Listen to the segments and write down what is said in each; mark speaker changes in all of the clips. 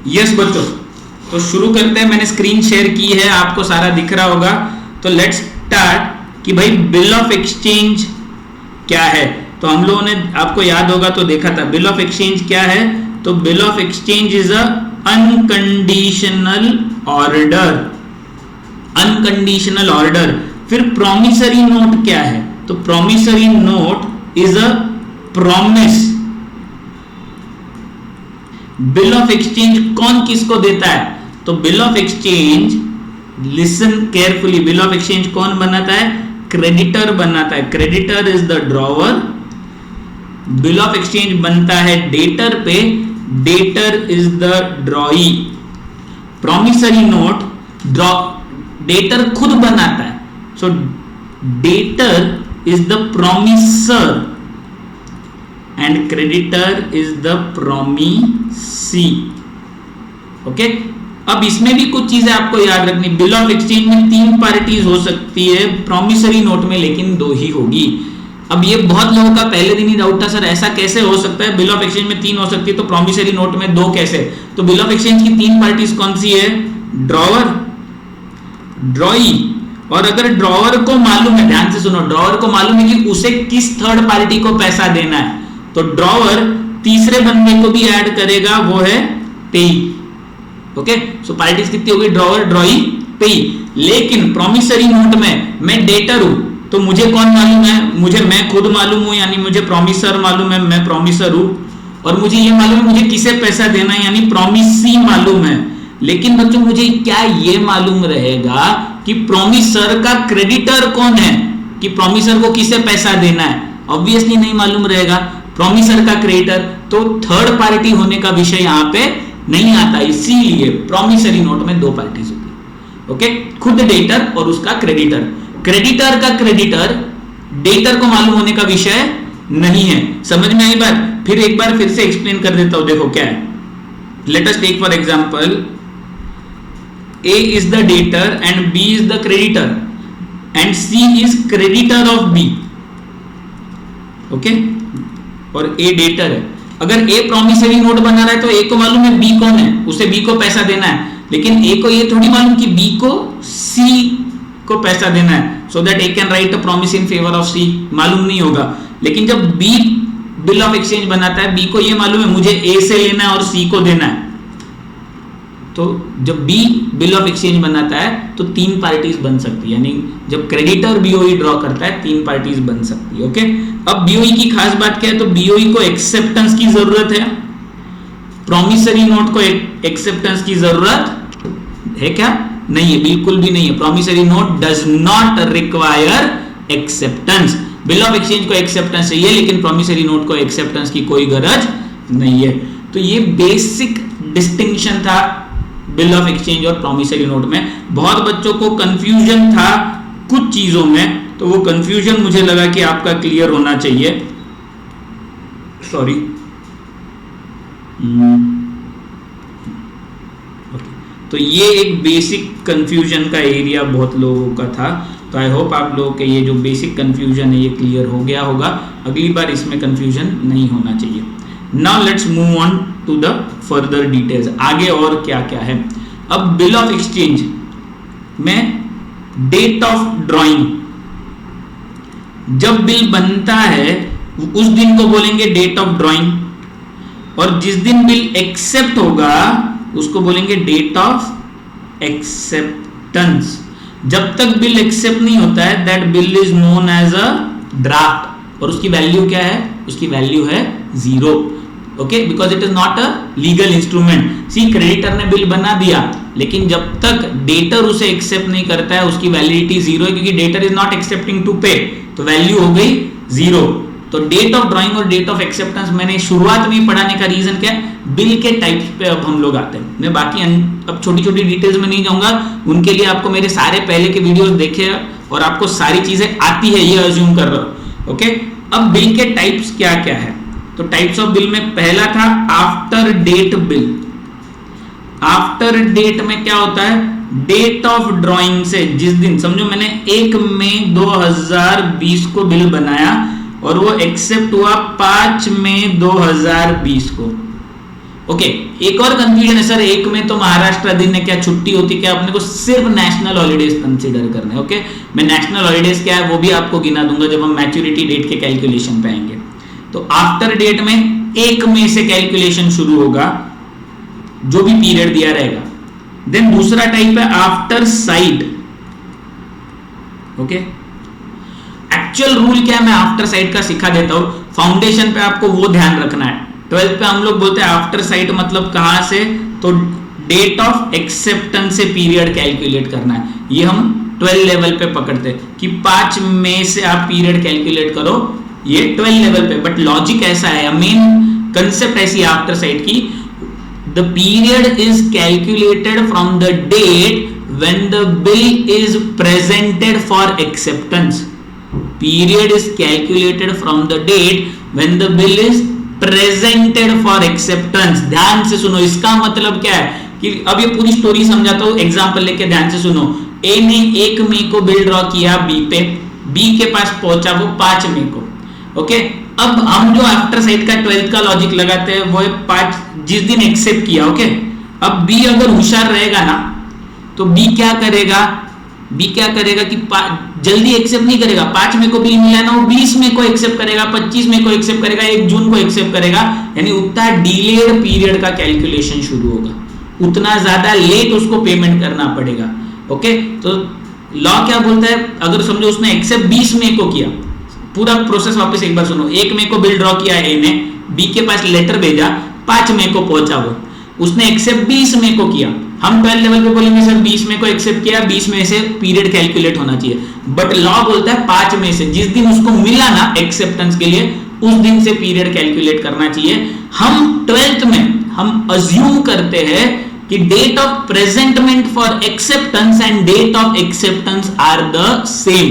Speaker 1: Yes बच्चों, तो शुरू करते हैं। मैंने स्क्रीन शेयर की है, आपको सारा दिख रहा होगा। तो लेट्स स्टार्ट कि भाई बिल ऑफ एक्सचेंज क्या है। तो हम लोगों ने, आपको याद होगा तो देखा था, बिल ऑफ एक्सचेंज क्या है। तो bill of exchange is a unconditional order, unconditional order. फिर प्रॉमिसरी नोट क्या है। तो promissory note is a promise. Bill of exchange कौन किसको देता है। तो bill of exchange, listen carefully, bill of exchange कौन बनाता है, क्रेडिटर बनाता है। Creditor is the drawer. Bill of exchange बनता है डेटर पे, debtor is the ड्रॉई। Promissory note debtor खुद बनाता है। सो debtor is the promisor and creditor is the promisee. Okay, अब इसमें भी कुछ चीजें आपको याद रखनी। बिल ऑफ एक्सचेंज में 3 पार्टीज हो सकती है, प्रॉमिसरी नोट में लेकिन 2 ही होगी। अब ये बहुत लोगों का पहले दिन ही डाउट था, सर ऐसा कैसे हो सकता है, बिल ऑफ एक्सचेंज में 3 हो सकती है तो प्रॉमिसरी नोट में 2 कैसे। तो बिल ऑफ एक्सचेंज की 3 पार्टीज कौन सी है, ड्रॉवर, ड्रॉई। और अगर ड्रॉवर को मालूम है, ध्यान से सुनो, ड्रॉवर को मालूम है कि उसे किस थर्ड पार्टी को पैसा देना है, तो ड्रॉवर तीसरे बंदे को भी ऐड करेगा, वो है पेई। ओके, सो पार्टीज कितनी होगी, ड्रॉवर, ड्रॉई, पेई। लेकिन प्रॉमिसरी नोट में मैं डेटर हूं, तो मुझे कौन मालूम है, मुझे मैं खुद मालूम हूं, यानी मुझे प्रॉमिसर मालूम है, मैं प्रॉमिसर हूं। और मुझे ये मालूम है मुझे किसे पैसा देना है, यानी प्रॉमिसी मालूम है। लेकिन बच्चों मुझे क्या ये मालूम रहेगा कि प्रॉमिसर का क्रेडिटर कौन है, कि प्रॉमिसर को किसे पैसा देना है, ऑब्वियसली नहीं मालूम रहेगा। प्रॉमिसर का क्रेडिटर, तो थर्ड पार्टी होने का विषय यहां पे नहीं आता, इसीलिए प्रॉमिसरी नोट में 2 पार्टीज होती है। ओके, खुद डेटर और उसका क्रेडिटर। क्रेडिटर का क्रेडिटर डेटर को मालूम होने का विषय नहीं है। समझ में आई बात। फिर एक बार फिर से एक्सप्लेन कर देता हूं, देखो क्या है। Let us take for example, A is the debtor and B is the creditor and C is creditor of B. Okay, और A डेटर है। अगर A प्रॉमिसरी नोट बना रहा है तो A को मालूम है B कौन है, उसे B को पैसा देना है। लेकिन A को ये थोड़ी मालूम कि B को C को पैसा देना है, so that A can write a promise in favor of C, मालूम नहीं होगा। लेकिन जब B बिल ऑफ एक्सचेंज बनाता है, B को ये मालूम है मुझे A से लेना है और C को देना है। तो जब B बिल ऑफ एक्सचेंज बनाता है तो 3 पार्टीज बन सकती है, यानी जब क्रेडिटर BOE ड्रॉ करता है 3 पार्टीज बन सकती है। ओके, अब BOE की खास बात क्या है, तो BOE को एक्सेप्टेंस की जरूरत है, प्रॉमिसरी नोट को एक्सेप्टेंस की जरूरत है क्या, नहीं है, बिल्कुल भी नहीं है। Promissory note does not require acceptance. Bill of exchange को एक्सेप्टेंस चाहिए लेकिन प्रॉमिसरी नोट को एक्सेप्टेंस की कोई गरज नहीं है। तो ये बेसिक डिस्टिंक्शन था बिल ऑफ एक्सचेंज और प्रॉमिसरी नोट में। बहुत बच्चों को कंफ्यूजन था कुछ चीजों में, तो वो कंफ्यूजन मुझे लगा कि आपका क्लियर होना चाहिए। सॉरी, तो ये एक बेसिक कंफ्यूजन का एरिया बहुत लोगों का था। तो आई होप आप लोगों के ये जो बेसिक कंफ्यूजन है ये क्लियर हो गया होगा। अगली बार इसमें कंफ्यूजन नहीं होना चाहिए। Now let's move on to the further details, आगे और क्या क्या है। अब बिल ऑफ एक्सचेंज में डेट ऑफ ड्रॉइंग, जब बिल बनता है उस दिन को बोलेंगे डेट ऑफ ड्रॉइंग, और जिस दिन बिल एक्सेप्ट होगा उसको बोलेंगे डेट ऑफ एक्सेप्टेंस। जब तक बिल एक्सेप्ट नहीं होता है that bill is known as a draft, और उसकी वैल्यू क्या है, उसकी वैल्यू है 0। Okay, because it is not a legal instrument. See, creditor ने बिल बना दिया लेकिन जब तक डेटर उसे एक्सेप्ट नहीं करता है उसकी वैलिडिटी 0 है, क्योंकि debtor is not accepting to pay, तो वैल्यू हो गई 0। तो डेट ऑफ ड्राइंग और डेट ऑफ एक्सेप्टेंस मैंने शुरुआत में पढ़ाने का रीजन क्या है, बिल के टाइप्स पे अब हम लोग आते हैं। मैं बाकी अब छोटी छोटी डिटेल्स में नहीं जाऊंगा, उनके लिए आपको मेरे सारे पहले के वीडियोस देखे और आपको सारी चीजें आती है ये अज्यूम कर रहा हूं। ओके, अब बिल के टाइप्स क्या क्या है। तो टाइप्स ऑफ बिल में पहला था after date bill. After date में क्या होता है, डेट ऑफ ड्रॉइंग से, जिस दिन, समझो मैंने 1 मई 2020 को बिल बनाया और वो एक्सेप्ट हुआ 5 मई 2020 को, ओके एक और कंफ्यूजन है सर, एक में तो महाराष्ट्र दिन है, क्या छुट्टी होती, क्या अपने को सिर्फ नेशनल हॉलीडेज कंसीडर करना है। ओके मैं नेशनल हॉलीडेज क्या है वो भी आपको गिना दूंगा जब हम मैच्योरिटी डेट के कैलकुलेशन पे आएंगे। तो आफ्टर डेट में 1 मई से कैलकुलेशन शुरू होगा जो भी पीरियड दिया रहेगा। देन दूसरा टाइप है after site. Okay actual rule क्या है मैं आफ्टर साइट का सिखा देता हूं, फाउंडेशन पे आपको वो ध्यान रखना है। 12th पे हम लोग बोलते हैं आफ्टर साइट मतलब कहां से, तो डेट ऑफ एक्सेप्टेंस से पीरियड कैलकुलेट करना है। ये हम 12 लेवल पे पकड़ते हैं कि 5 मई से आप पीरियड कैलकुलेट करो, ये 12 लेवल पे। बट लॉजिक ऐसा है, मेन कंसेप्ट ऐसी है आफ्टर साइट की, the period is calculated from the date when the bill is presented for acceptance. Period is calculated from the date when the bill is presented for acceptance. ध्यान से सुनो, इसका मतलब क्या है कि अब ये पूरी स्टोरी समझाता हूं, एग्जांपल लेके ध्यान से सुनो। ए ने 1 मई को बिल ड्रॉ किया बी पे, बी के पास पहुंचा वो 5 मई को। ओके अब हम जो आफ्टर साइट का 12th का लॉजिक लगाते हैं वो है 5 जिस दिन एक्सेप्ट किया। ओके अब बी अगर होशियार रहेगा ना तो बी क्या करेगा कि जल्दी एक्सेप्ट नहीं करेगा। 5 मई को बिल मिला ना, वो 20 मई को एक्सेप्ट करेगा, 25 मई को एक्सेप्ट करेगा, 1 जून को एक्सेप्ट करेगा, यानी उतना डिलेड पीरियड का कैलकुलेशन शुरू होगा, उतना ज्यादा लेट उसको पेमेंट करना पड़ेगा। ओके तो लॉ क्या बोलता है, अगर समझो उसने एक्सेप्ट 20 मई को किया, पूरा प्रोसेस वापस एक बार सुनो। 1 मई को बिल ड्रॉ किया ए ने, बी के पास लेटर भेजा, 5 मई को पहुंचा वो, उसने एक्सेप्ट 20 मई को किया। हम 12 लेवल पे बोलेंगे सर 20 मई को एक्सेप्ट किया, 20 मई से पीरियड कैलकुलेट होना चाहिए, बट लॉ बोलता है 5 मई से, जिस दिन उसको मिला ना एक्सेप्टेंस के लिए उस दिन से पीरियड कैलकुलेट करना चाहिए। हम 12th में हम अज्यूम करते हैं कि date of presentment for acceptance and date of acceptance are the same.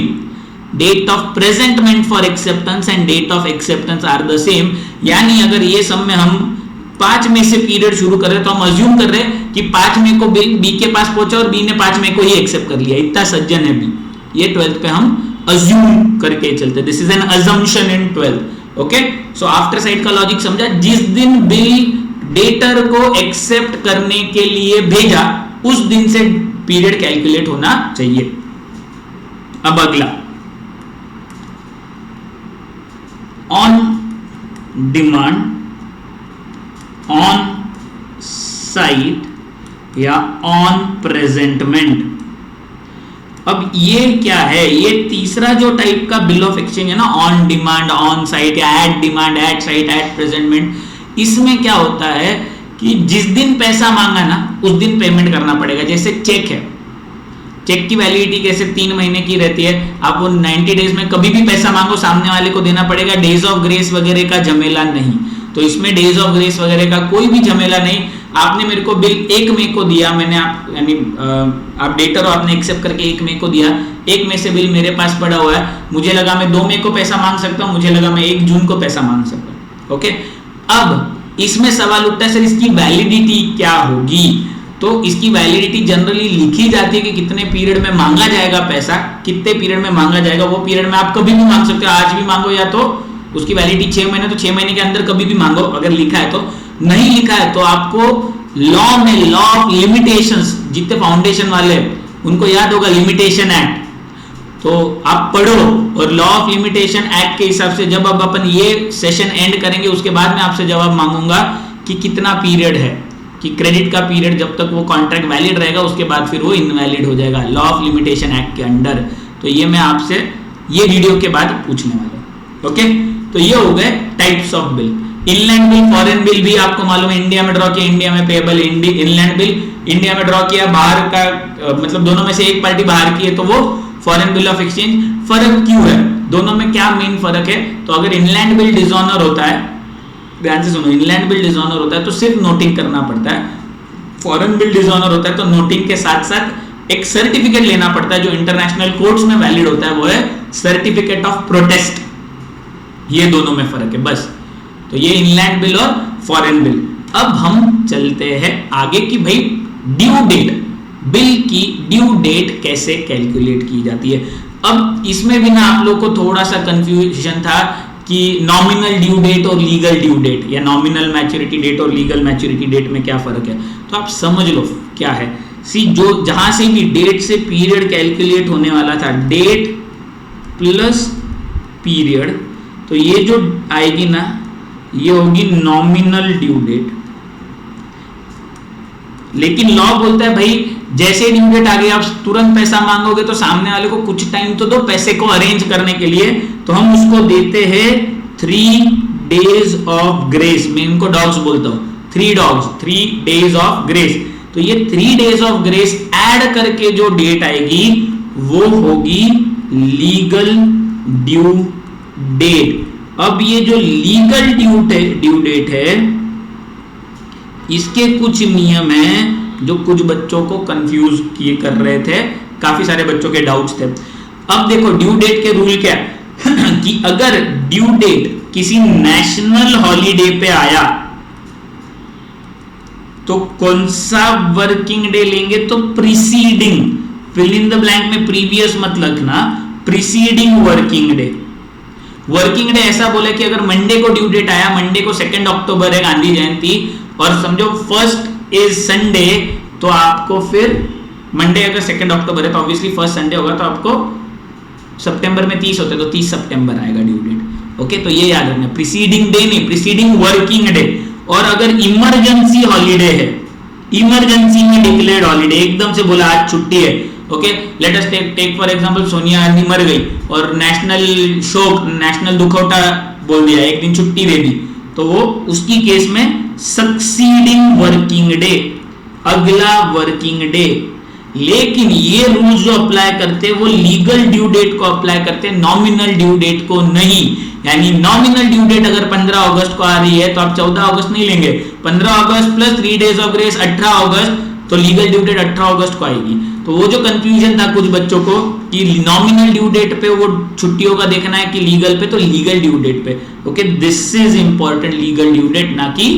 Speaker 1: Date of presentment for acceptance and date of acceptance are the same, यानी अगर ये सब में हम 5 मई से पीरियड शुरू कर रहे तो हम अज्यूम कर रहे हैं कि 5 मई को बिल बी के पास पहुंचा और बी ने 5 मई को ही एक्सेप्ट कर लिया, इतना सज्जन है बी। ये 12th पे हम अज्यूम करके चलते, this is an assumption in 12th। Okay so after site का लॉजिक समझा, जिस दिन बिल डेटर को एक्सेप्ट करने के लिए भेजा उस दिन से पीरियड कैलकुलेट होना चाहिए। अब अगला ऑन डिमांड, ऑन साइट या ऑन प्रेजेंटमेंट। अब ये क्या है, ये तीसरा जो टाइप का बिल ऑफ एक्सचेंज है ना, ऑन डिमांड, ऑन साइट या at demand, at sight, at presentment, इसमें क्या होता है कि जिस दिन पैसा मांगा ना उस दिन पेमेंट करना पड़ेगा। जैसे चेक है, चेक की वैलिडिटी कैसे 3 महीने की रहती है, आप वो 90 डेज में कभी भी पैसा मांगो सामने वाले को देना पड़ेगा, डेज ऑफ ग्रेस वगैरह का झमेला नहीं। तो इसमें डेज ऑफ ग्रेस वगैरह का कोई भी झमेला नहीं। आपने मेरे को बिल 1 मई को दिया, मैंने आप डेटर हो, आपने एक्सेप्ट करके 1 मई को दिया, 1 मई से बिल मेरे पास पड़ा हुआ है, मुझे लगा मैं 2 मई को पैसा मांग सकता हूं, मुझे लगा मैं 1 जून को पैसा मांग सकता हूं। ओके अब इसमें सवाल उठता है सर इसकी वैलिडिटी क्या होगी। तो इसकी वैलिडिटी जनरली लिखी जाती है कि कितने पीरियड में मांगा जाएगा पैसा, कितने पीरियड में मांगा जाएगा, वो पीरियड में आप कभी भी मांग सकते हो, आज भी मांगो, या तो उसकी वैलिडिटी 6 महीने तो 6 महीने के अंदर कभी भी मांगो अगर लिखा है तो। नहीं लिखा है तो आपको लॉ में, लॉ ऑफ लिमिटेशंस, जितने फाउंडेशन वाले उनको याद होगा लिमिटेशन एक्ट, तो आप पढ़ो और लॉ ऑफ लिमिटेशन एक्ट के हिसाब से जब अब अपन ये सेशन एंड करेंगे उसके बाद मैं आपसे जवाब मांगूंगा कि कितना पीरियड है, कि क्रेडिट का पीरियड जब तक वो कॉन्ट्रैक्ट वैलिड रहेगा उसके बाद फिर वो इनवैलिड हो जाएगा लॉ ऑफ लिमिटेशन एक्ट के अंडर। तो ये मैं आपसे ये वीडियो के बाद पूछने वाला हूं। ओके तो ये हो गए types of bill. Inland bill, foreign bill भी आपको मालूम है, इंडिया में ड्रॉ किया इंडिया में पेएबल, इनलैंड बिल इंडिया में ड्रॉ किया, बाहर का मतलब दोनों में से एक पार्टी बाहर की है तो वो फॉरेन बिल ऑफ एक्सचेंज। फर्क क्यों है दोनों में, क्या मेन फर्क है? तो अगर इनलैंड बिल डिसऑनर होता है, ध्यान से सुनो, इनलैंड बिल डिसऑनर होता है तो सिर्फ नोटिंग करना पड़ता है, फॉरेन बिल डिसऑनर होता है तो नोटिंग के साथ साथ एक सर्टिफिकेट लेना पड़ता है जो इंटरनेशनल कोर्ट्स में वैलिड होता है, वो है सर्टिफिकेट ऑफ प्रोटेस्ट। ये दोनों में फर्क है बस। तो ये इनलैंड बिल और फॉरेन बिल। अब हम चलते हैं आगे कि भाई ड्यू डेट, बिल की ड्यू डेट कैसे कैलकुलेट की जाती है। अब इसमें भी ना आप लोग को थोड़ा सा कंफ्यूजन था कि नॉमिनल ड्यू डेट और लीगल ड्यू डेट या नॉमिनल मैच्योरिटी डेट और लीगल मैच्योरिटी डेट में क्या फर्क है, तो आप समझ लो क्या है। सी जो जहां से भी डेट से पीरियड कैलकुलेट होने वाला था, डेट प्लस पीरियड, तो ये जो आएगी ना ये होगी नॉमिनल ड्यू डेट। लेकिन लॉ बोलता है भाई जैसे ड्यू डेट आ गई आप तुरंत पैसा मांगोगे तो सामने वाले को कुछ टाइम तो दो पैसे को अरेंज करने के लिए, तो हम उसको देते हैं 3 days ऑफ ग्रेस। मैं इनको डॉग्स बोलता हूं, 3 dogs, 3 days ऑफ ग्रेस। तो ये 3 days ऑफ ग्रेस ऐड करके जो डेट आएगी वो होगी लीगल ड्यू डेट। अब ये जो लीगल ड्यू डेट है इसके कुछ नियम हैं जो कुछ बच्चों को कंफ्यूज किए कर रहे थे, काफी सारे बच्चों के डाउट्स थे। अब देखो ड्यू डेट के रूल क्या है कि अगर ड्यू डेट किसी नेशनल हॉलीडे पे आया तो कौन सा वर्किंग डे लेंगे, तो preceding, fill in the blank में प्रीवियस मत लिखना, preceding working day. Working day ऐसा बोला कि अगर मंडे को ड्यू डेट आया, मंडे को 2 अक्टूबर है गांधी जयंती, और समझो 1st इज संडे, तो आपको फिर मंडे अगर 2 अक्टूबर है तो ऑब्वियसली 1st संडे होगा, तो आपको सितंबर में 30 होते हैं तो 30 सितंबर आएगा ड्यू डेट। ओके, तो ये याद रखना, प्रीसीडिंग डे नहीं, प्रीसीडिंग वर्किंग डे। और अगर इमरजेंसी हॉलीडे है, इमरजेंसी में डिक्लेयर्ड हॉलीडे, एकदम से बोला आज छुट्टी है, okay, let us take for example Sonia Gandhi मर गई और नेशनल शोक, नेशनल दुखौटा बोल दिया, एक दिन छुट्टी दे दी, तो वो उसकी केस में सक्सीडिंग वर्किंग डे, अगला वर्किंग डे। लेकिन ये रूल जो अप्लाई करते हैं वो लीगल ड्यू डेट को अप्लाई करते हैं, नॉमिनल ड्यू डेट को नहीं। यानी नॉमिनल ड्यू डेट अगर 15 अगस्त को आ रही है तो आप 14 अगस्त नहीं लेंगे, 15 अगस्त प्लस 3 days ऑफ ग्रेस 18 अगस्त, तो लीगल ड्यू डेट 18 अगस्त को आएगी। तो वो जो कंफ्यूजन था कुछ बच्चों को कि नॉमिनल ड्यू डेट पे वो छुट्टियों का देखना है कि लीगल पे, तो लीगल ड्यू डेट पे। Okay, this is important, legal due date ना कि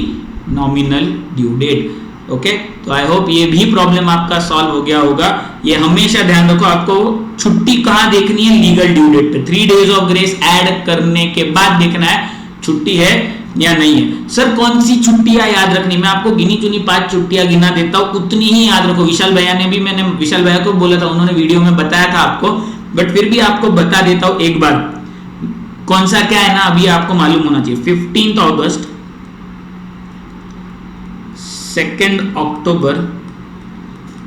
Speaker 1: नॉमिनल ड्यू डेट। ओके, तो आई होप ये भी प्रॉब्लम आपका सॉल्व हो गया होगा। ये हमेशा ध्यान रखो, आपको छुट्टी कहां देखनी है, लीगल ड्यू डेट पे। 3 days ऑफ ग्रेस ऐड करने के बाद देखना है छुट्टी है या नहीं है। सर कौन सी छुट्टियां याद रखनी, मैं आपको गिनी चुनी 5 छुट्टियां गिना देता हूं, उतनी ही याद रखो। विशाल भैया ने भी, मैंने विशाल भैया को बोला था, उन्होंने वीडियो में बताया था आपको, बट फिर भी आपको बता देता हूं एक बार। कौन सा क्या है ना, अभी आपको मालूम होना चाहिए। 15 अगस्त, 2 अक्टूबर,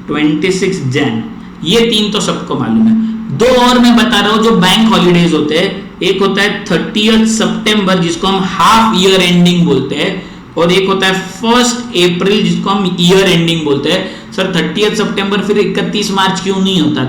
Speaker 1: 26 जैन, ये 3 तो सबको मालूम है। 2 और मैं बता रहा हूं जो बैंक हॉलीडेज होते हैं, एक होता है 30 सितंबर जिसको हम हाफ ईयर एंडिंग बोलते हैं, और एक होता है 1 अप्रैल जिसको हम ईयर एंडिंग बोलते हैं। सर 30 सितंबर फिर 31 मार्च क्यों नहीं होता,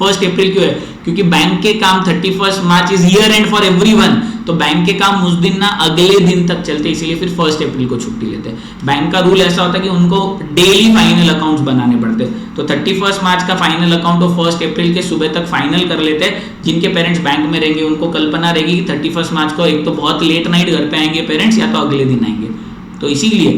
Speaker 1: 1 अप्रैल क्यों है? क्योंकि बैंक के काम 31 March is year end for everyone, तो बैंक के काम उस दिन ना अगले दिन तक चलते, इसीलिए फिर 1 अप्रैल को छुट्टी लेते हैं। बैंक का रूल ऐसा होता है कि उनको डेली फाइनल अकाउंट्स बनाने पड़ते हैं, तो 31 मार्च का फाइनल अकाउंट और 1 अप्रैल के सुबह तक फाइनल कर लेते हैं। जिनके पेरेंट्स बैंक में रहेंगे उनको कल्पना रहेगी कि 31 मार्च को एक तो बहुत लेट नाइट घर पे आएंगे पेरेंट्स, या तो अगले दिन आएंगे, तो इसीलिए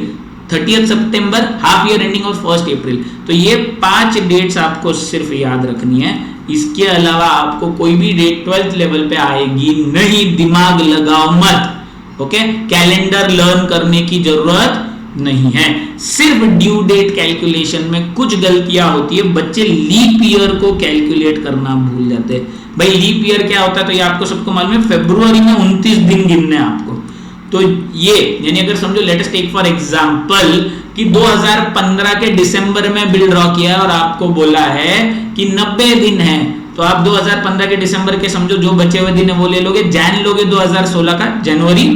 Speaker 1: 30 सितंबर हाफ ईयर एंडिंग और 1 अप्रैल। तो ये 5 डेट्स आपको सिर्फ याद रखनी है, इसके अलावा आपको कोई भी डेट 12th लेवल पे आएगी नहीं, दिमाग लगाओ मत। ओके, कैलेंडर लर्न करने की जरूरत नहीं है। सिर्फ ड्यू डेट कैलकुलेशन में कुछ गलतियां होती है, बच्चे लीप ईयर को कैलकुलेट करना भूल जाते हैं। भाई लीप ईयर क्या होता है, तो ये आपको सबको मालूम है, फरवरी में 29 दिन गिनने आपको। तो ये यानी अगर समझो, let us take for example कि 2015 के दिसंबर में बिल ड्रॉ किया है और आपको बोला है कि 90 दिन है, तो आप 2015 के दिसंबर के समझो जो बचे हुए दिन है वो ले लोगे, जैन लोगे 2016 का जनवरी,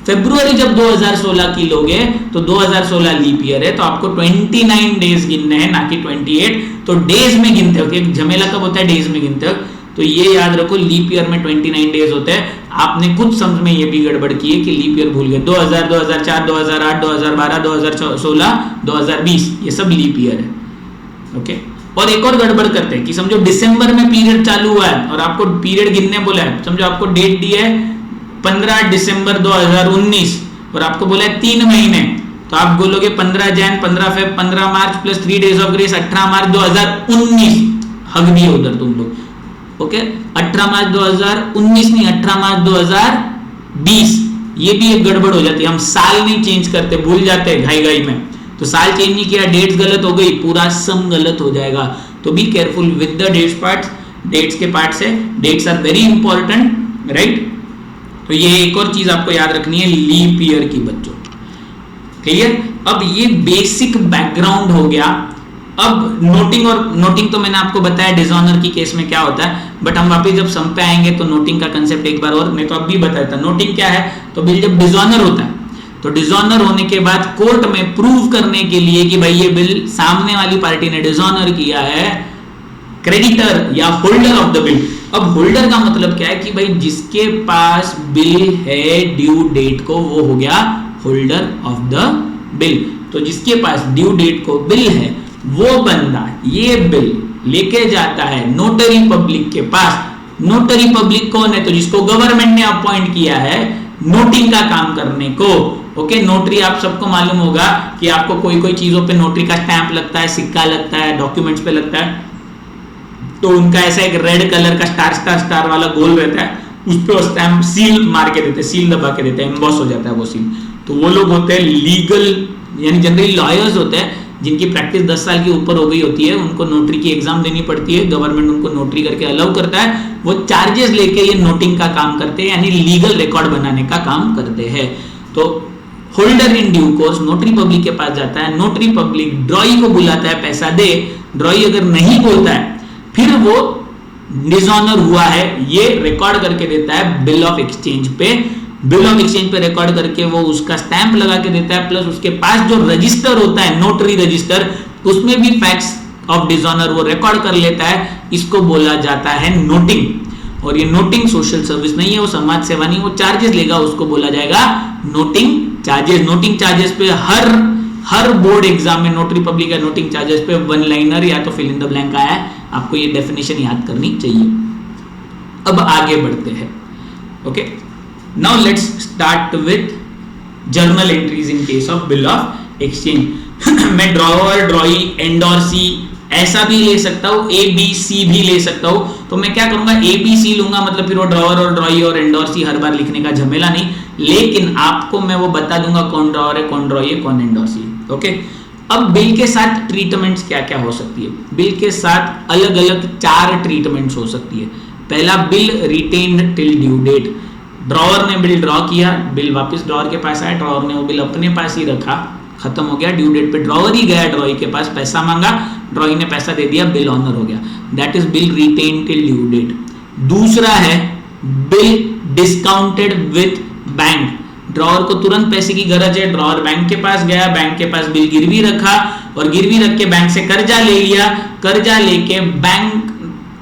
Speaker 1: फरवरी जब 2016 की लोगे तो 2016 लीप ईयर है, तो आपको 29 डेज गिनने हैं ना कि 28। तो डेज में गिनते हो, कि झमेला कब होता है, डेज में गिनते हो। तो ये याद रखो, लीप ईयर में 29 डेज होते हैं। आपने कुछ समझ में ये भी गड़बड़ की है कि लीप ईयर भूल गए, 2000, 2004, 2008, 2012, 2016, 2020, ये सब लीप ईयर है। ओके, और एक और गड़बड़ करते हैं कि समझो दिसंबर में पीरियड चालू हुआ है और आपको पीरियड गिनने बोला है, समझो आपको डेट दी है 15 दिसंबर 2019 और आपको बोला है 3 महीने, तो आप बोलोगे 15 Jain, 15 Feb, 15 March plus 3 days of grace 18 मार्च 2019, हग दिए उधर तुम लोग। ओके, 18 मार्च 2019 नहीं, 18 मार्च 2020, 20, ये भी एक गड़बड़ हो जाती है, हम साल नहीं चेंज करते, भूल जाते हैं घाई घाई में, तो साल चेंज नहीं किया, डेट्स गलत हो गई, पूरा सम गलत हो जाएगा। तो be careful with the dates parts, dates के पार्ट से, dates are very important, right. तो ये एक और चीज आपको याद रखनी है लीप ईयर की बच्चों, क्लियर। अब ये बेसिक बैकग्राउंड हो गया। अब नोटिंग, और नोटिंग तो मैंने आपको बताया डिसऑनर की केस में क्या होता है, बट हम वापस जब सम पे आएंगे तो नोटिंग का कंसेप्ट एक बार और, मैं तो अब भी बताया था नोटिंग क्या है। तो बिल जब डिसऑनर होता है तो डिसऑनर होने के बाद कोर्ट में प्रूव करने के लिए कि भाई ये बिल सामने वाली पार्टी ने डिसऑनर किया है, क्रेडिटर या होल्डर ऑफ द बिल। अब होल्डर का मतलब क्या है कि भाई जिसके पास बिल है ड्यू डेट को, वो हो गया होल्डर ऑफ द बिल। तो जिसके पास ड्यू डेट को बिल है, वो बंदा ये बिल लेके जाता है नोटरी पब्लिक के पास। नोटरी पब्लिक कौन है? तो जिसको गवर्नमेंट ने अपॉइंट किया है नोटिंग का काम करने को। ओके, नोटरी आप सबको मालूम होगा कि आपको कोई कोई चीजों पे नोटरी का स्टैंप लगता है, सिक्का लगता है, डॉक्यूमेंट्स पे लगता है, तो उनका ऐसा एक रेड कलर का स्टार स्टार स्टार वाला गोल रहता है, उस पे वो स्टैंप सील मार के देते हैं, सील दबा के देते हैं, एम्बॉस हो जाता है वो सील। तो वो लोग होते हैं लीगल, यानी जनरली लॉयर्स होते हैं जिनकी प्रैक्टिस 10 साल के ऊपर हो गई होती है, उनको नोटरी की एग्जाम देनी पड़ती है, गवर्नमेंट उनको नोटरी करके अलाउ करता है, वो चार्जेस लेके ये नोटिंग का काम करते हैं, यानी लीगल रिकॉर्ड बनाने का काम करते हैं। तो holder in due course notary public के पास जाता है, नोटरी पब्लिक ड्रॉई को बुलाता है पैसा दे, ड्रॉई अगर नहीं बोलता है फिर वो डिसऑनर हुआ है ये रिकॉर्ड करके देता है बिल ऑफ एक्सचेंज पे। बिल ऑफ एक्सचेंज पे रिकॉर्ड करके वो उसका स्टैंप लगा के देता है, प्लस उसके पास जो रजिस्टर होता है नोटरी रजिस्टर, उसमें भी फैक्ट्स ऑफ डिसऑनर वो रिकॉर्ड कर लेता है। इसको बोला जाता है नोटिंग। और ये नोटिंग सोशल सर्विस नहीं है, वो समाज सेवा नहीं, वो चार्जेस लेगा, उसको बोला जाएगा नोटिंग चार्जेस। नोटिंग चार्जेस पे हर बोर्ड एग्जाम में नोटरी पब्लिक या नोटिंग चार्जेस पे वन लाइनर या तो फिल इन द ब्लैंक आया है, आपको ये डेफिनेशन याद करनी चाहिए। अब आगे बढ़ते हैं। Okay, now let's start with journal entries in case of bill of exchange. मैं ड्रॉवर, ड्रॉई, एंडोर्सी ऐसा भी ले सकता हूं, ए बी सी भी ले सकता हूं। तो मैं क्या करूंगा, ए बी सी लूंगा, मतलब फिर वो ड्रॉवर और ड्रॉई और एंडोर्सी हर बार लिखने का झमेला नहीं, लेकिन आपको मैं वो बता दूंगा कौन ड्रॉवर है, कौन ड्रॉई है, कौन एंडोर्सी है। ओके, अब बिल के साथ ट्रीटमेंट्स क्या क्या हो सकती है। बिल के साथ अलग अलग 4 ट्रीटमेंट्स हो सकती है। पहला, bill retained till due date. Drawer ने बिल ड्रॉ किया, बिल वापस ड्रॉवर के पास आया, ड्रॉवर ने वो बिल अपने पास ही रखा, खत्म हो गया, ड्यू डेट पे ड्रॉवर ही गया ड्रॉई के पास, पैसा मांगा, ड्रॉई ने पैसा दे दिया, बिल ऑनर हो गया, that is bill retained till due date. दूसरा है bill discounted with bank. Drawer को तुरंत पैसे की गरज है, ड्रॉवर बैंक के पास गया, बैंक के पास बिल गिरवी रखा और गिरवी रख के बैंक से कर्जा ले लिया। कर्जा लेके बैंक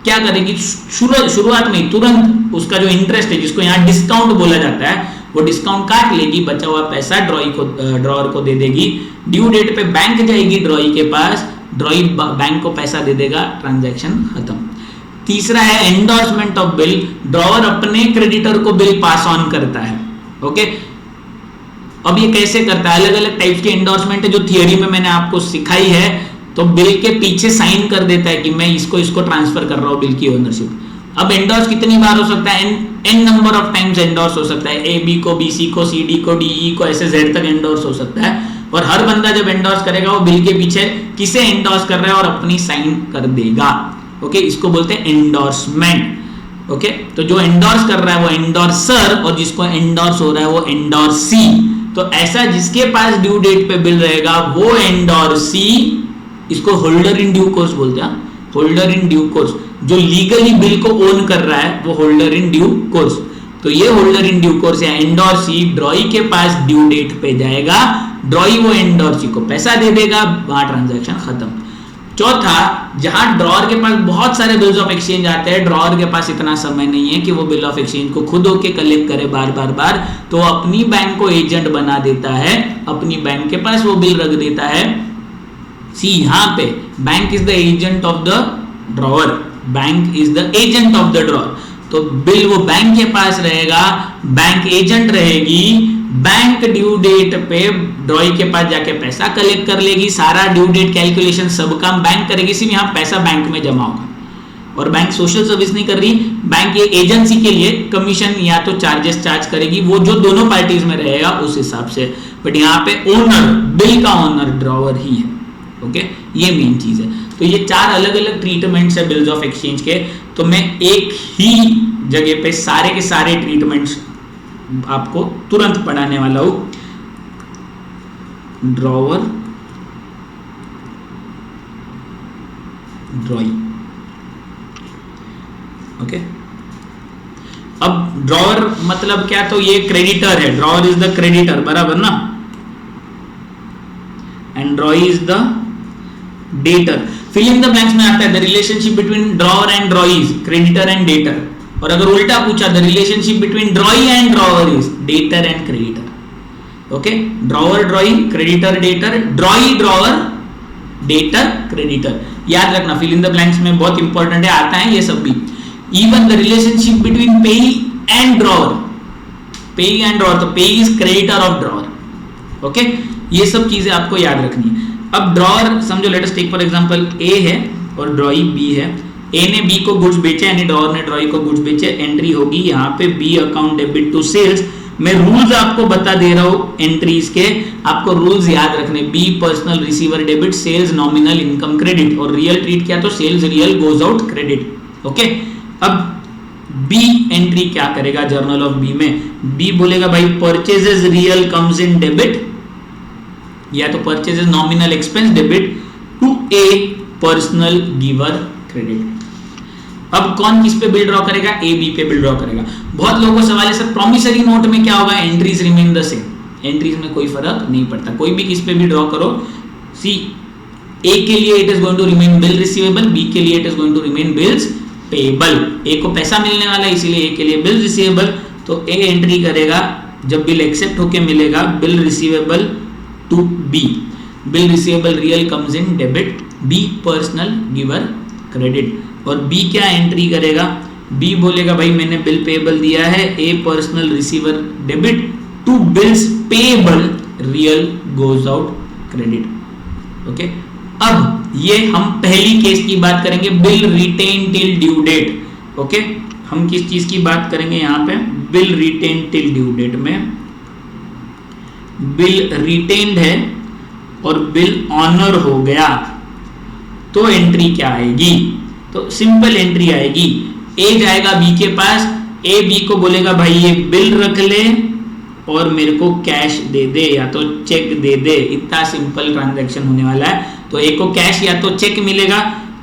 Speaker 1: क्या करेगी, शुरुआत में तुरंत उसका जो इंटरेस्ट है, जिसको यहाँ डिस्काउंट बोला जाता है, वो डिस्काउंट काट लेगी, बचा हुआ पैसा ड्रॉवर को दे देगी। ड्यू डेट पे बैंक जाएगी ड्रॉई के पास, ड्रॉई बैंक को पैसा दे देगा, ट्रांजैक्शन खत्म। तीसरा है एंडोर्समेंट ऑफ बिल। ड्रॉवर अपने क्रेडिटर को बिल पास ऑन करता है। ओके, अब ये कैसे करता है, अलग अलग टाइप्स के एंडोर्समेंट है जो थियरी में मैंने आपको सिखाई है। तो बिल के पीछे साइन कर देता है कि मैं इसको ट्रांसफर कर रहा हूं बिल की ओनरशिप। अब एंडोर्स कितनी बार हो सकता है, n number of times endorse हो सकता है, ए बी को, बी सी को, सी डी को, डी ई को, ऐसे जेड तक एंडोर्स हो सकता है। और हर बंदा जब एंडोर्स करेगा वो बिल के पीछे किसे एंडोर्स कर रहा है और अपनी साइन कर देगा। ओके, इसको बोलते हैं एंडोर्समेंट। ओके, तो जो एंडोर्स कर रहा है वो एंडोर्सर और जिसको एंडोर्स हो रहा है वो एंडोर्सी। तो ऐसा जिसके पास ड्यू डेट पे बिल रहेगा वो एंडोर्सी, इसको होल्डर इन ड्यू कोर्स बोलते हैं। होल्डर इन ड्यू कोर्स, जो लीगली बिल को ओन कर रहा है वो होल्डर इन ड्यू कोर्स। तो ये होल्डर इन ड्यू कोर्स या एंडोर्सी ड्रॉई के पास ड्यू डेट पे जाएगा, ड्रॉई वो एंडोर्सी को पैसा दे देगा, वहां ट्रांजैक्शन खत्म। चौथा, जहां ड्रॉवर के पास बहुत सारे बिल्स ऑफ एक्सचेंज आते हैं, ड्रॉवर के पास इतना समय नहीं है कि वो बिल ऑफ एक्सचेंज को खुद होके कलेक्ट करे बार, तो अपनी बैंक को एजेंट बना देता है, अपनी बैंक के पास वो बिल रख देता है। सी, यहां पे bank is the agent of the drawer, bank is the agent of the drawer. तो बिल वो बैंक के पास रहेगा, बैंक एजेंट रहेगी, बैंक ड्यू डेट पे ड्रॉई के पास जाके पैसा कलेक्ट कर लेगी, सारा ड्यू डेट कैलकुलेशन सब काम बैंक करेगी, सिर्फ यहां पैसा बैंक में जमा होगा। और बैंक सोशल सर्विस नहीं कर रही, बैंक ये एजेंसी के लिए कमीशन या तो चार्जेस चार्ज करेगी, वो जो दोनों पार्टीज में रहेगा उस हिसाब से। बट यहाँ पे ओनर, बिल का ओनर ड्रॉवर ही है। ओके, ये मेन चीज है। तो ये 4 अलग अलग ट्रीटमेंट्स है बिल्स ऑफ एक्सचेंज के। तो मैं एक ही जगह पे सारे के सारे ट्रीटमेंट्स आपको तुरंत पढ़ाने वाला हूं। ड्रॉवर, ड्रॉई। ओके, अब ड्रॉवर मतलब क्या, तो ये क्रेडिटर है, ड्रॉवर इज द क्रेडिटर, बराबर ना, and drawee is the debtor. Fill in the blanks में आता है the relationship between drawer and drawee is creditor and debtor. और अगर उल्टा पूछा the relationship between drawee and drawer is debtor and creditor. Okay, drawer drawee, creditor debtor, drawee drawer, debtor creditor. याद रखना, fill in the blanks में बहुत important है, आता है ये सब भी। इवन द रिलेशनशिप बिटवीन पेई एंड ड्रॉवर, पेई एंड ड्रॉवर, तो पेई is creditor of drawer. Okay, ये सब चीजें आपको याद रखनी है। अब ड्रॉवर समझो, let us take for example A है और ड्रॉई बी है। ए ने बी को गुड्स बेचे, यानी ड्रॉवर ने ड्रॉई को गुड्स बेचे, एंट्री होगी यहाँ पे B account debit to sales. मैं रूल्स आपको बता दे रहा हूं एंट्रीज के, आपको रूल्स याद रखने। B personal receiver debit, sales nominal income credit, और रियल ट्रीट किया तो sales real goes out credit. Okay, अब बी एंट्री क्या करेगा जर्नल ऑफ बी में, बी बोलेगा भाई purchases real comes in debit, या तो purchases nominal expense debit to A personal giver credit. अब कौन किस पे बिल ड्रॉ करेगा, ए बी पे बिल ड्रॉ करेगा। बहुत लोगों को सवाल है सर प्रॉमिसरी नोट में क्या होगा, entries remain the same. Entries में कोई फर्क नहीं पड़ता, कोई भी किस पे भी ड्रॉ करो। सी, ए के लिए it is going to remain bill receivable, B के लिए it is going to remain bills payable. A को पैसा मिलने वाला है इसीलिए ए के लिए बिल रिसीवेबल, तो ए एंट्री करेगा जब बिल एक्सेप्ट होके मिलेगा, bill receivable to B, bill receivable real comes in debit, B personal giver credit. और बी क्या एंट्री करेगा, बी बोलेगा भाई मैंने बिल पेबल दिया है, A personal receiver debit to bills payable real goes out credit. Okay, अब ये हम पहली केस की बात करेंगे, bill retain till due date. Okay, हम किस चीज की बात करेंगे यहाँ पे, bill retain till due date में बिल रिटेन्ड है और बिल ऑनर हो गया तो एंट्री क्या आएगी, तो सिंपल एंट्री आएगी। ए जाएगा बी के पास, ए बी को बोलेगा भाई ये बिल रख ले और मेरे को कैश दे दे या तो चेक दे दे, इतना सिंपल ट्रांजैक्शन होने वाला है। तो ए को कैश या तो चेक मिलेगा,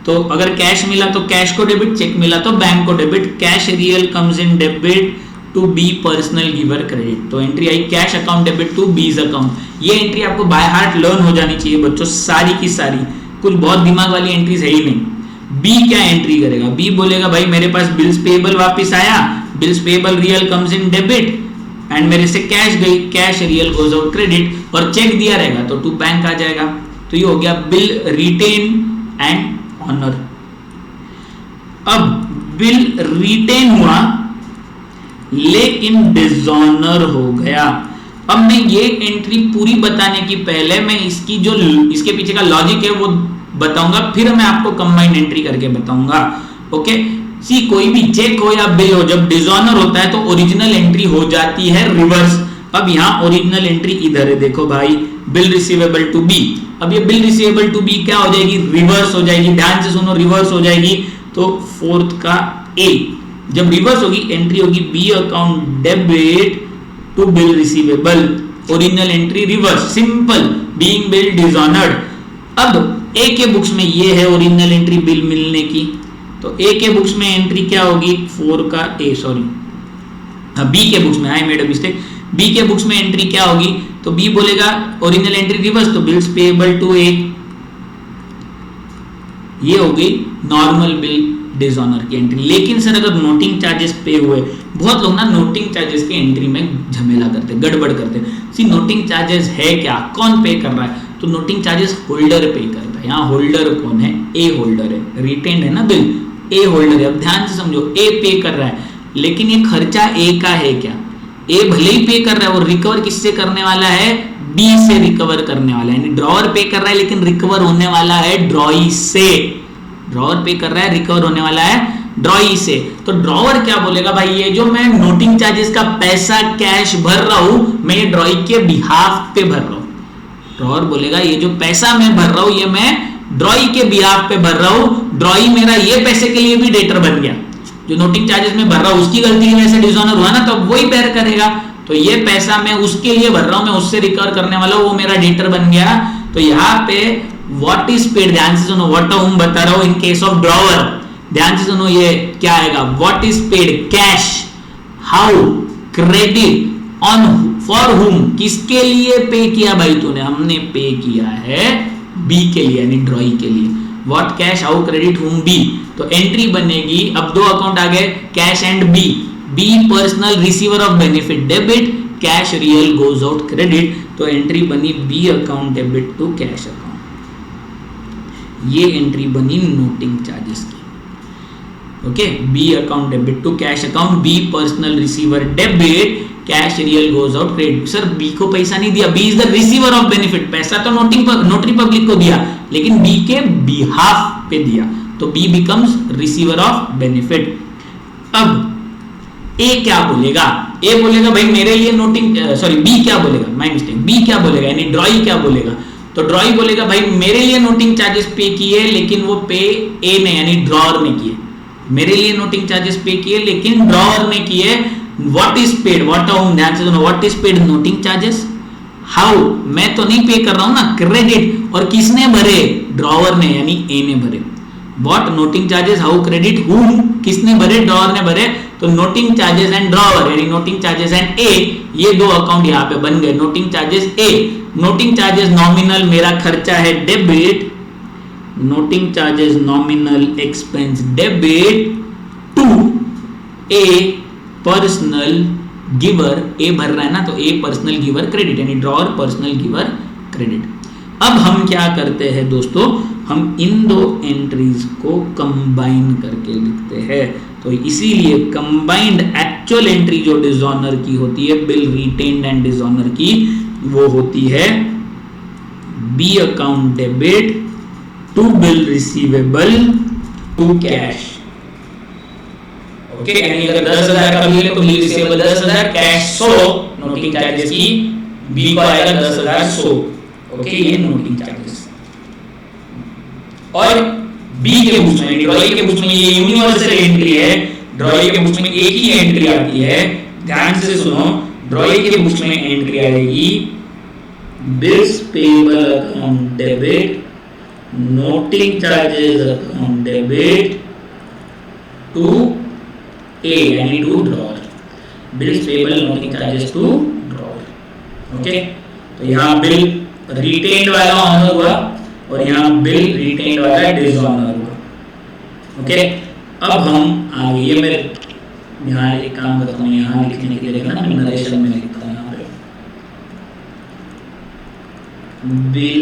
Speaker 1: तो अगर कैश मिला तो कैश को डेबिट, चेक मिला तो बैंक को debit, cash real comes in debit to B personal giver credit. तो एंट्री आई cash account debit to B's account. ये एंट्री आपको बाय हार्ट लर्न हो जानी चाहिए बच्चों, सारी की सारी, कुछ बहुत दिमाग वाली एंट्रीज है ही नहीं। बी क्या एंट्री करेगा, बी बोलेगा भाई मेरे पास बिल्स पेबल वापस आया, bills payable real comes in debit and मेरे से कैश गई, cash real goes out credit, और चेक दिया रहेगा तो टू बैंक आ जाएगा। तो ये हो गया बिल रिटेन एंड ऑनर। अब बिल रिटेन हुआ लेकिन डिसऑनर हो गया। अब मैं ये एंट्री पूरी बताने की पहले मैं इसकी जो इसके पीछे का लॉजिक है वो बताऊंगा, फिर मैं आपको कंबाइंड एंट्री करके बताऊंगा। ओके, सी कोई भी चेक हो या बिल हो, जब डिसऑनर होता है तो ओरिजिनल एंट्री हो जाती है रिवर्स। अब यहाँ ओरिजिनल एंट्री इधर है, देखो भाई बिल रिसीवेबल टू बी। अब ये बिल रिसीवेबल टू बी क्या हो जाएगी, रिवर्स हो जाएगी। ध्यान से सुनो, रिवर्स हो जाएगी। तो फोर्थ का ए जब रिवर्स होगी एंट्री होगी B account debit to bill receivable, original entry reverse, simple, being bill dishonoured. अब ए के बुक्स में ये है ओरिजिनल एंट्री बिल मिलने की, तो ए के बुक्स में एंट्री क्या होगी, 4 का ए, सॉरी बी के बुक्स में, I made a mistake, B के बुक्स में एंट्री क्या होगी, तो बी बोलेगा ओरिजिनल एंट्री रिवर्स, तो बिल्स पेएबल टू ए, ये हो गई नॉर्मल बिल डिसऑनर की एंट्री। लेकिन सर अगर नोटिंग चार्जेस पे हुए, बहुत लोग ना नोटिंग चार्जेस की एंट्री में झमेला करते, गड़बड़ करते। सी नोटिंग चार्जेस है क्या, कौन पे कर रहा है, तो नोटिंग चार्जेस होल्डर पे करता है। यहाँ होल्डर कौन है, ए होल्डर है, रिटेन्ड है ना बिल, ए होल्डर है। अब ध्यान से समझो, ए पे कर रहा है लेकिन ये खर्चा ए का है क्या, ए भले ही पे कर रहा है और रिकवर किससे करने वाला है, बी से रिकवर करने वाला है। यानी ड्रॉवर पे कर रहा है लेकिन रिकवर होने वाला है ड्रॉई से। ड्रॉवर पे कर रहा है, रिकवर होने वाला है ड्रॉई से। तो ड्रॉवर क्या बोलेगा भाई, ये जो मैं नोटिंग चार्जेस का पैसा कैश भर रहा हूं, मैं ये ड्रॉई के बिहाफ पे भर रहा हूं। ड्रॉवर बोलेगा ये जो पैसा मैं भर रहा हूं ये मैं ड्रॉई के बिहाफ पे भर रहा हूं, ड्रॉई मेरा ये पैसे के लिए भी डेटर बन गया। जो नोटिंग चार्जेस में भर रहा हूं उसकी गलती की वजह से डिसऑनर हुआ ना, तो वही बेयर करेगा। तो ये पैसा मैं उसके लिए भर रहा हूं, मैं उससे रिकवर करने वाला हूं, वो मेरा डेटर बन गया। तो यहाँ पे व्हाट इज पेड, ध्यान से सुनो, व्हाट हूं बता रहा हूं इन केस ऑफ ड्रॉवर, ध्यान से सुनो ये क्या आएगा, what is paid cash, how, credit, on, for हुम, किसके लिए पे किया भाई तूने, हमने पे किया है बी के लिए यानी ड्रॉई के लिए। What cash, how, credit, whom, B. तो एंट्री बनेगी, अब दो अकाउंट आ गए cash and B, B personal receiver of benefit debit, cash real goes out credit. तो एंट्री बनी B account debit to cash account, ये एंट्री बनी नोटिंग चार्जेस की। Okay, B account debit to cash account, B personal receiver debit, cash real goes out credit. Sir B को पैसा नहीं दिया, B is the receiver of benefit, पैसा तो notary public को दिया लेकिन बी के बिहाफ पे दिया, तो B becomes receiver of benefit. अब ए क्या बोलेगा, ए बोलेगा भाई मेरे लिए नोटिंग, सॉरी बी क्या बोलेगा, माय मिस्टेक, बी क्या बोलेगा यानी ड्रॉई क्या बोलेगा, तो ड्रॉई बोलेगा भाई मेरे लिए नोटिंग चार्जेस पे किए लेकिन वो पे ए ने यानी ड्रॉवर ने किए, मेरे लिए नोटिंग चार्जेस पे किए लेकिन ड्रॉवर ने किए। व्हाट इज पेड, व्हाट हूं, ध्यान से सुनो, what is paid noting charges, how, मैं तो नहीं पे कर रहा हूं ना, क्रेडिट, और किसने भरे, ड्रॉवर ने यानी ए ने भरे। What noting charges, how, credit, whom, किसने भरे, ड्रॉवर ने भरे। तो नोटिंग चार्जेस एंड ड्रॉवर यानी नोटिंग चार्जेस एंड ए, ये दो अकाउंट यहां पे बन गए। Noting charges A, noting charges nominal मेरा खर्चा है debit, noting charges nominal expense debit to A personal giver, A भर रहा है ना तो ए पर्सनल गिवर क्रेडिट यानी ड्रॉवर पर्सनल गिवर क्रेडिट। अब हम क्या करते हैं दोस्तों, हम इन दो एंट्रीज को कंबाइन करके लिखते हैं। तो इसीलिए कंबाइंड एक्चुअल एंट्री जो डिसऑनर की होती है, बिल रिटेन्ड एंड डिसऑनर की, वो होती है B account debit to bill receivable to cash. Okay, यानी अगर 10,000 का बिल है तो bill receivable 10,000, cash 100, noting charges की बी को आएगा 10,000 100। ओके, ये नोटिंग चार्जेस। और बी के बुक्स में, ड्रॉई के बुक्स में ये यूनिवर्सल एंट्री है, ड्रॉई के बुक्स में एक ही एंट्री आती है, ध्यान से सुनो, ड्रॉई के बुक्स में एंट्री आएगी bills payable account debit, noting charges account debit to A यानी to drawer, bills payable noting charges to drawer. Okay, तो यहाँ बिल रिटेन्ड वाला ऑनर हुआ और यहाँ बिल रिटेन्ड वाला डिसऑनर हुआ। ओके, अब हम आगे, ये मैं यहाँ एक काम करता हूँ, यहाँ लिखने के लिए ना मैं नरेशन में लिखता हूँ, यहाँ पे बिल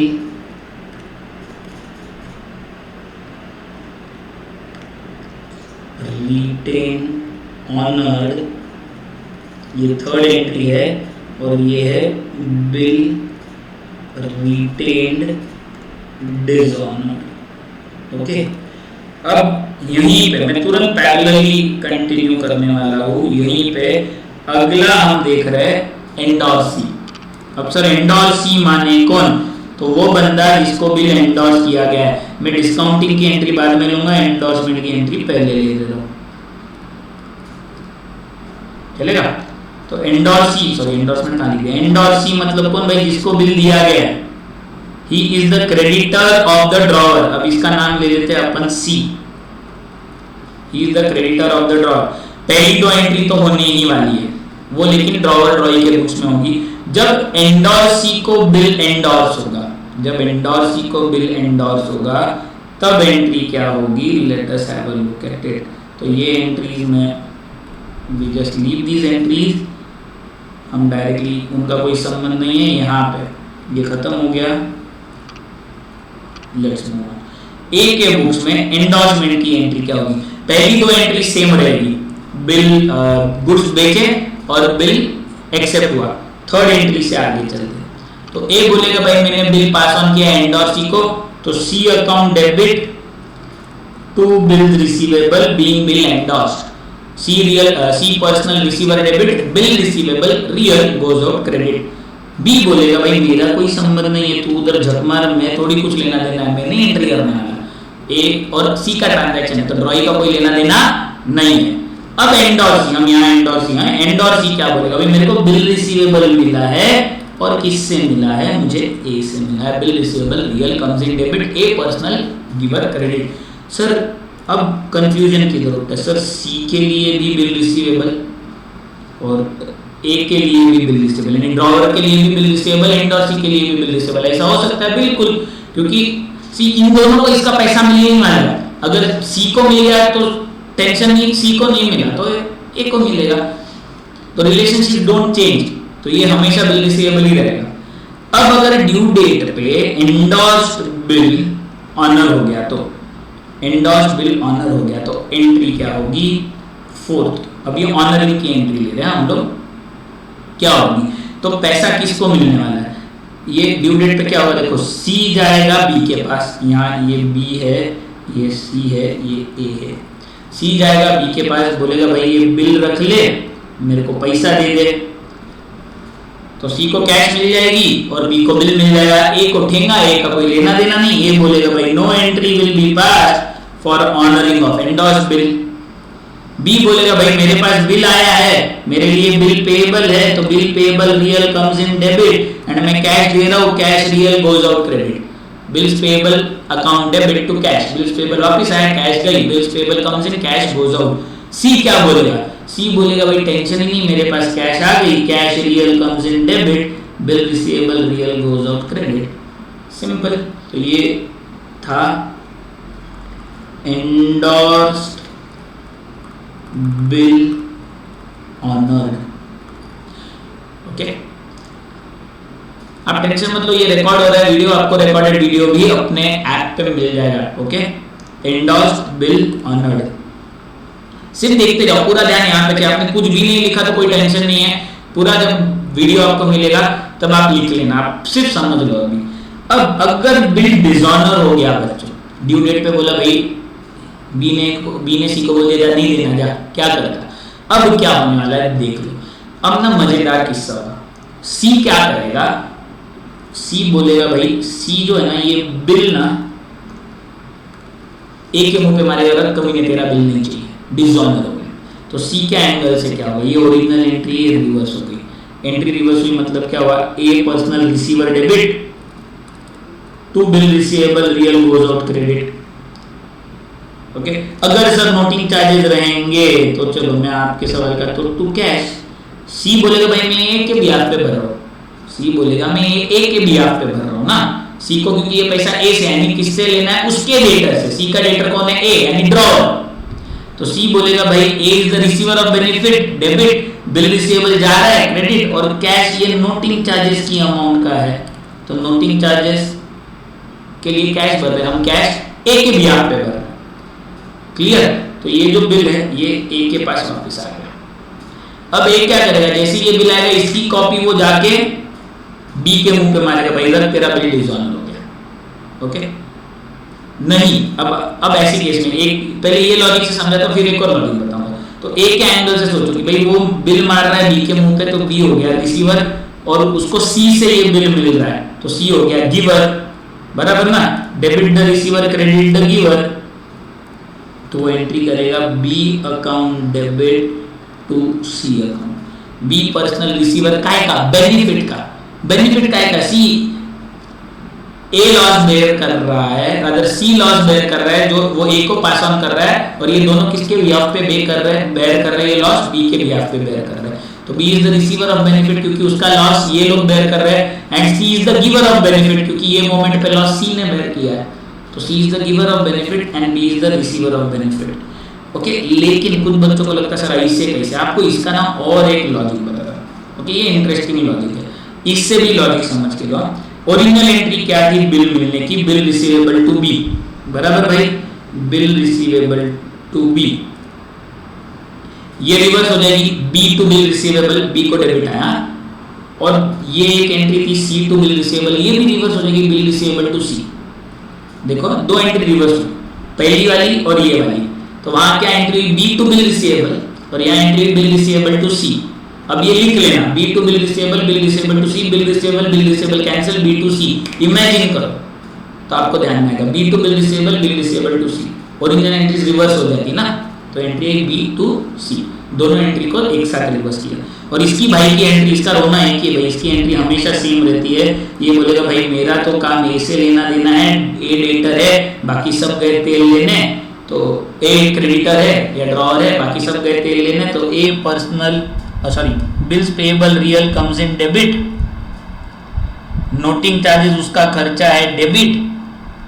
Speaker 1: रिटेन ऑनर्ड, ये थर्ड एंट्री है, और ये है बिल रिटेन्ड डिसऑनर्ड। ओके, अब यहीं पे मैं तुरंत पैरेलली कंटिन्यू करने वाला हूँ, यहीं पे अगला हम देख रहे हैं एंडोर्सी। अब सर एंडोर्सी माने कौन, तो वो बंदा जिसको बिल एंडोर्स किया गया है। मैं डिस्काउंटिंग की एंट्री बाद में लूंगा, एंडोर्समेंट की एंट्री पहले ले रहा हूँ, चलेगा। तो एंडोर्सी, सॉरी एंडोर्समेंट ना लिखे, एंडोर्सी मतलब कौन भाई, जिसको बिल दिया गया है, he is the creditor of the drawer. अब इसका नाम ले लेते हैं अपन C, he is the creditor of the drawer. पहली दो एंट्री तो होने ही वाली है वो, लेकिन ड्रॉवर ड्रॉई के बुक्स में होगी। जब एंडोर्सी को बिल एंडोर्स होगा, जब एंडोर्सी को बिल एंडोर्स होगा तब एंट्री क्या होगी, let us have a look at it. तो ये एंट्रीज में we just leave these entries, हम डायरेक्टली, उनका कोई संबंध नहीं है, यहाँ पे ये खत्म हो गया। Let's move on. ए के बुक्स में एंडोर्समेंट की एंट्री क्या होगी, पहली दो एंट्री सेम रहेगी, बिल गुड्स बेचे और बिल एक्सेप्ट हुआ, थर्ड एंट्री से आगे चलते हैं। तो ए बोलेगा भाई मैंने बिल पास ऑन किया एंडोर्सी को, तो C account debit to bill receivable being bill endorsed, C personal receiver debit, bill receivable real goes out credit. B बोलेगा भाई मेरा कोई संबंध नहीं है, तू उधर झक मार, मैं थोड़ी कुछ लेना देना है, मैं नहीं एंट्री करने वाला। ए और सी का ट्रांजैक्शन है तो ड्रॉई का कोई लेना देना नहीं है। अब एंडोर्सी, हम यहाँ एंडोर्सी हैं, एंडोर्सी क्या बोलेगा भाई मेरे को बिल रिसीवेबल मिला है और किससे मिला है, मुझे ए से मिला है। Bill receivable real comes in debit, A personal giver credit. Sir अब कंफ्यूजन की जरूरत है, सर सी के लिए भी बिल रिसीवेबल और ए के लिए भी बिल रिसीवेबल, यानी ड्रॉवर के लिए भी बिल रिसीवेबल, एंडोर्सी के लिए भी बिल रिसीवेबल, ऐसा हो सकता है? बिल्कुल, क्योंकि सी इन दोनों को इसका पैसा मिलने ही वाला है। अगर सी को मिल गया तो टेंशन नहीं, सी को नहीं मिला तो ए को मिलेगा, तो रिलेशनशिप डोंट चेंज, तो ये हमेशा बिल रिसीवेबल ही रहेगा। अब अगर ड्यू डेट पे एंडोर्स्ड बिल ऑनर हो गया, तो एंडोर्स्ड बिल ऑनर हो गया तो एंट्री क्या होगी, फोर्थ। अब ये ऑनरिंग की एंट्री ले रहे हैं हम लोग, क्या होगी, तो पैसा किसको मिलने वाला है, ये ड्यू डेट पे क्या होगा, देखो सी जाएगा बी के पास, यहाँ ये बी है, ये सी है, ये ए है, सी जाएगा बी के पास, बोलेगा भाई ये बिल रख ले, मेरे को पैसा दे दे, तो सी को कैश मिल जाएगी और बी को बिल मिल जाएगा। ए को ठेंगा, ए का कोई लेना देना नहीं, ये बोलेगा भाई no entry will be pass for honouring of endorsed bill. B बोलेगा भाई मेरे पास बिल आया है, मेरे लिए बिल पेएबल है, तो bill payable real comes in debit and मैं कैश दे रहा हूं, cash real goes out credit. Bills payable account debit to cash, bills payable वापस आया, कैश गई, bills payable comes in, cash goes out. C क्या बोलेगा, सी बोलेगा भाई टेंशन ही नहीं, मेरे पास कैश आ गई, cash real comes in debit, bill receivable real goes out credit, simple. तो ये था एंडोर्स्ड बिल ऑनर्ड। ओके, आप टेंशन मत लो, ये रिकॉर्ड हो रहा है वीडियो, आपको रिकॉर्डेड वीडियो भी अपने ऐप पे मिल जाएगा। ओके, एंडोर्स्ड बिल ऑनर्ड, सिर्फ देखते जाओ, पूरा ध्यान यहाँ पे, आपने कुछ भी नहीं लिखा तो कोई टेंशन नहीं है, पूरा जब वीडियो आपको मिलेगा तब आप लिख लेना, आप सिर्फ समझ लो अभी। अब अगर बिल डिसऑनर हो गया बच्चों, ड्यू डेट पे बोला भाई बी ने सी को बोल दिया नहीं देना, जा क्या करेगा, अब क्या होने वाला है देख लो। अब ना मजेदार किस्सा होगा, सी क्या करेगा, सी बोलेगा भाई, सी जो है ना ये बिल ना ए के मुंह पे मारेगा, कभी ने तेरा बिल नहीं चाहिए, डिसऑनर हो गया, तो सी के एंगल से क्या होगा, ये ओरिजिनल एंट्री रिवर्स हो गई। एंट्री रिवर्स हुई मतलब क्या हुआ, A personal receiver debit to bill receivable real goes out credit. Okay, अगर सर नोटिंग चार्जेस रहेंगे तो चलो मैं आपके सवाल का तो टू कैश, सी बोलेगा भाई मैं ए के ब्याज पे भर रहा हूँ, सी बोलेगा मैं ए के ब्याज पे भर रहा हूँ ना, सी को क्योंकि ये पैसा ए से यानी किससे लेना है, उसके डेटर से, सी का डेटर कौन है, ए यानी ड्रॉवर, तो सी बोलेगा भाई A is the receiver of benefit debit, bill receivable जा रहा है क्रेडिट, और कैश ये नोटिंग चार्जेस की अमाउंट का है, तो नोटिंग चार्जेस के लिए कैश भर रहे हैं हम, कैश ए के ब्याज पे भर रहे हैं, क्लियर। तो ये जो बिल है ये ए के पास वापस आ गया। अब ए क्या करेगा, जैसे ये बिल आएगा इसकी कॉपी वो जाके बी के मुंह पे मारेगा, भाई इधर तेरा बिल डिसऑनर हो गया। ओके, नहीं, अब ऐसी केस में एक पहले ये लॉजिक से समझा था, फिर एक और लॉजिक बताऊंगा। तो ए के एंगल से सोचो कि भाई वो बिल मार रहा है बी के मुंह पे, तो बी हो गया रिसीवर और उसको सी से ये बिल मिल रहा है, तो सी हो गया गिवर, बराबर ना, debit the receiver credit the giver, तो वो एंट्री करेगा B account debit to C account. B personal receiver काय का, बेनिफिट का, बेनिफिट काय का, सी ए लॉस बेयर कर रहा है, अगर सी लॉस बेयर कर रहा है जो वो ए को पास ऑन कर रहा है, और ये दोनों किसके बिहाफ पे बेयर कर रहे हैं, ये लॉस बी के बिहाफ पे बेयर कर रहे हैं, तो B is the receiver of benefit क्योंकि उसका लॉस ये लोग बेयर कर रहे हैं, and C is the giver of benefit क्योंकि ये मोमेंट पे लॉस सी ने बेयर किया है, तो C is the giver of benefit and B is the receiver of benefit. Okay, लेकिन कुछ बच्चों को लगता है सर इससे कैसे, आपको इसका ना और एक लॉजिक बता रहा हूं। ओके, ये इंटरेस्टिंग लॉजिक है, इससे भी लॉजिक समझ के लो। ओरिजिनल एंट्री क्या थी, बिल मिलने की, बिल रिसीवेबल टू बी, बराबर भाई, बिल रिसीवेबल टू बी, ये रिवर्स हो जाएगी, B to bill receivable, B को डेबिट आया, और ये एक एंट्री थी सी टू बिल रिसीवेबल, ये भी रिवर्स हो जाएगी, बिल रिसीवेबल टू सी। देखो दो एंट्री रिवर्स हुई, पहली वाली और ये वाली। तो वहां क्या एंट्री हुई, बी टू बिल रिसीवेबल, और यहाँ entry bill receivable to C. अब ये लिख लेना, B to bill receivable to C, bill receivable cancel, B to C. Imagine करो तो आपको ध्यान में आएगा, B to bill receivable to C. Original entries reverse हो जाती ना, तो एंट्री है बी टू सी, दोनों एंट्री को एक साथ रिवर्स किया। और इसकी भाई की एंट्री, इसका रोना है कि भाई इसकी एंट्री हमेशा सेम रहती है। ये बोलेगा भाई मेरा तो काम ए से लेना देना है, ए डेटर है, बाकी सब गए तेल लेने, तो ए क्रेडिटर है या ड्रॉअर है, बाकी सब गए तेल लेने, तो A personal bills payable real comes in debit, noting charges उसका खर्चा है debit,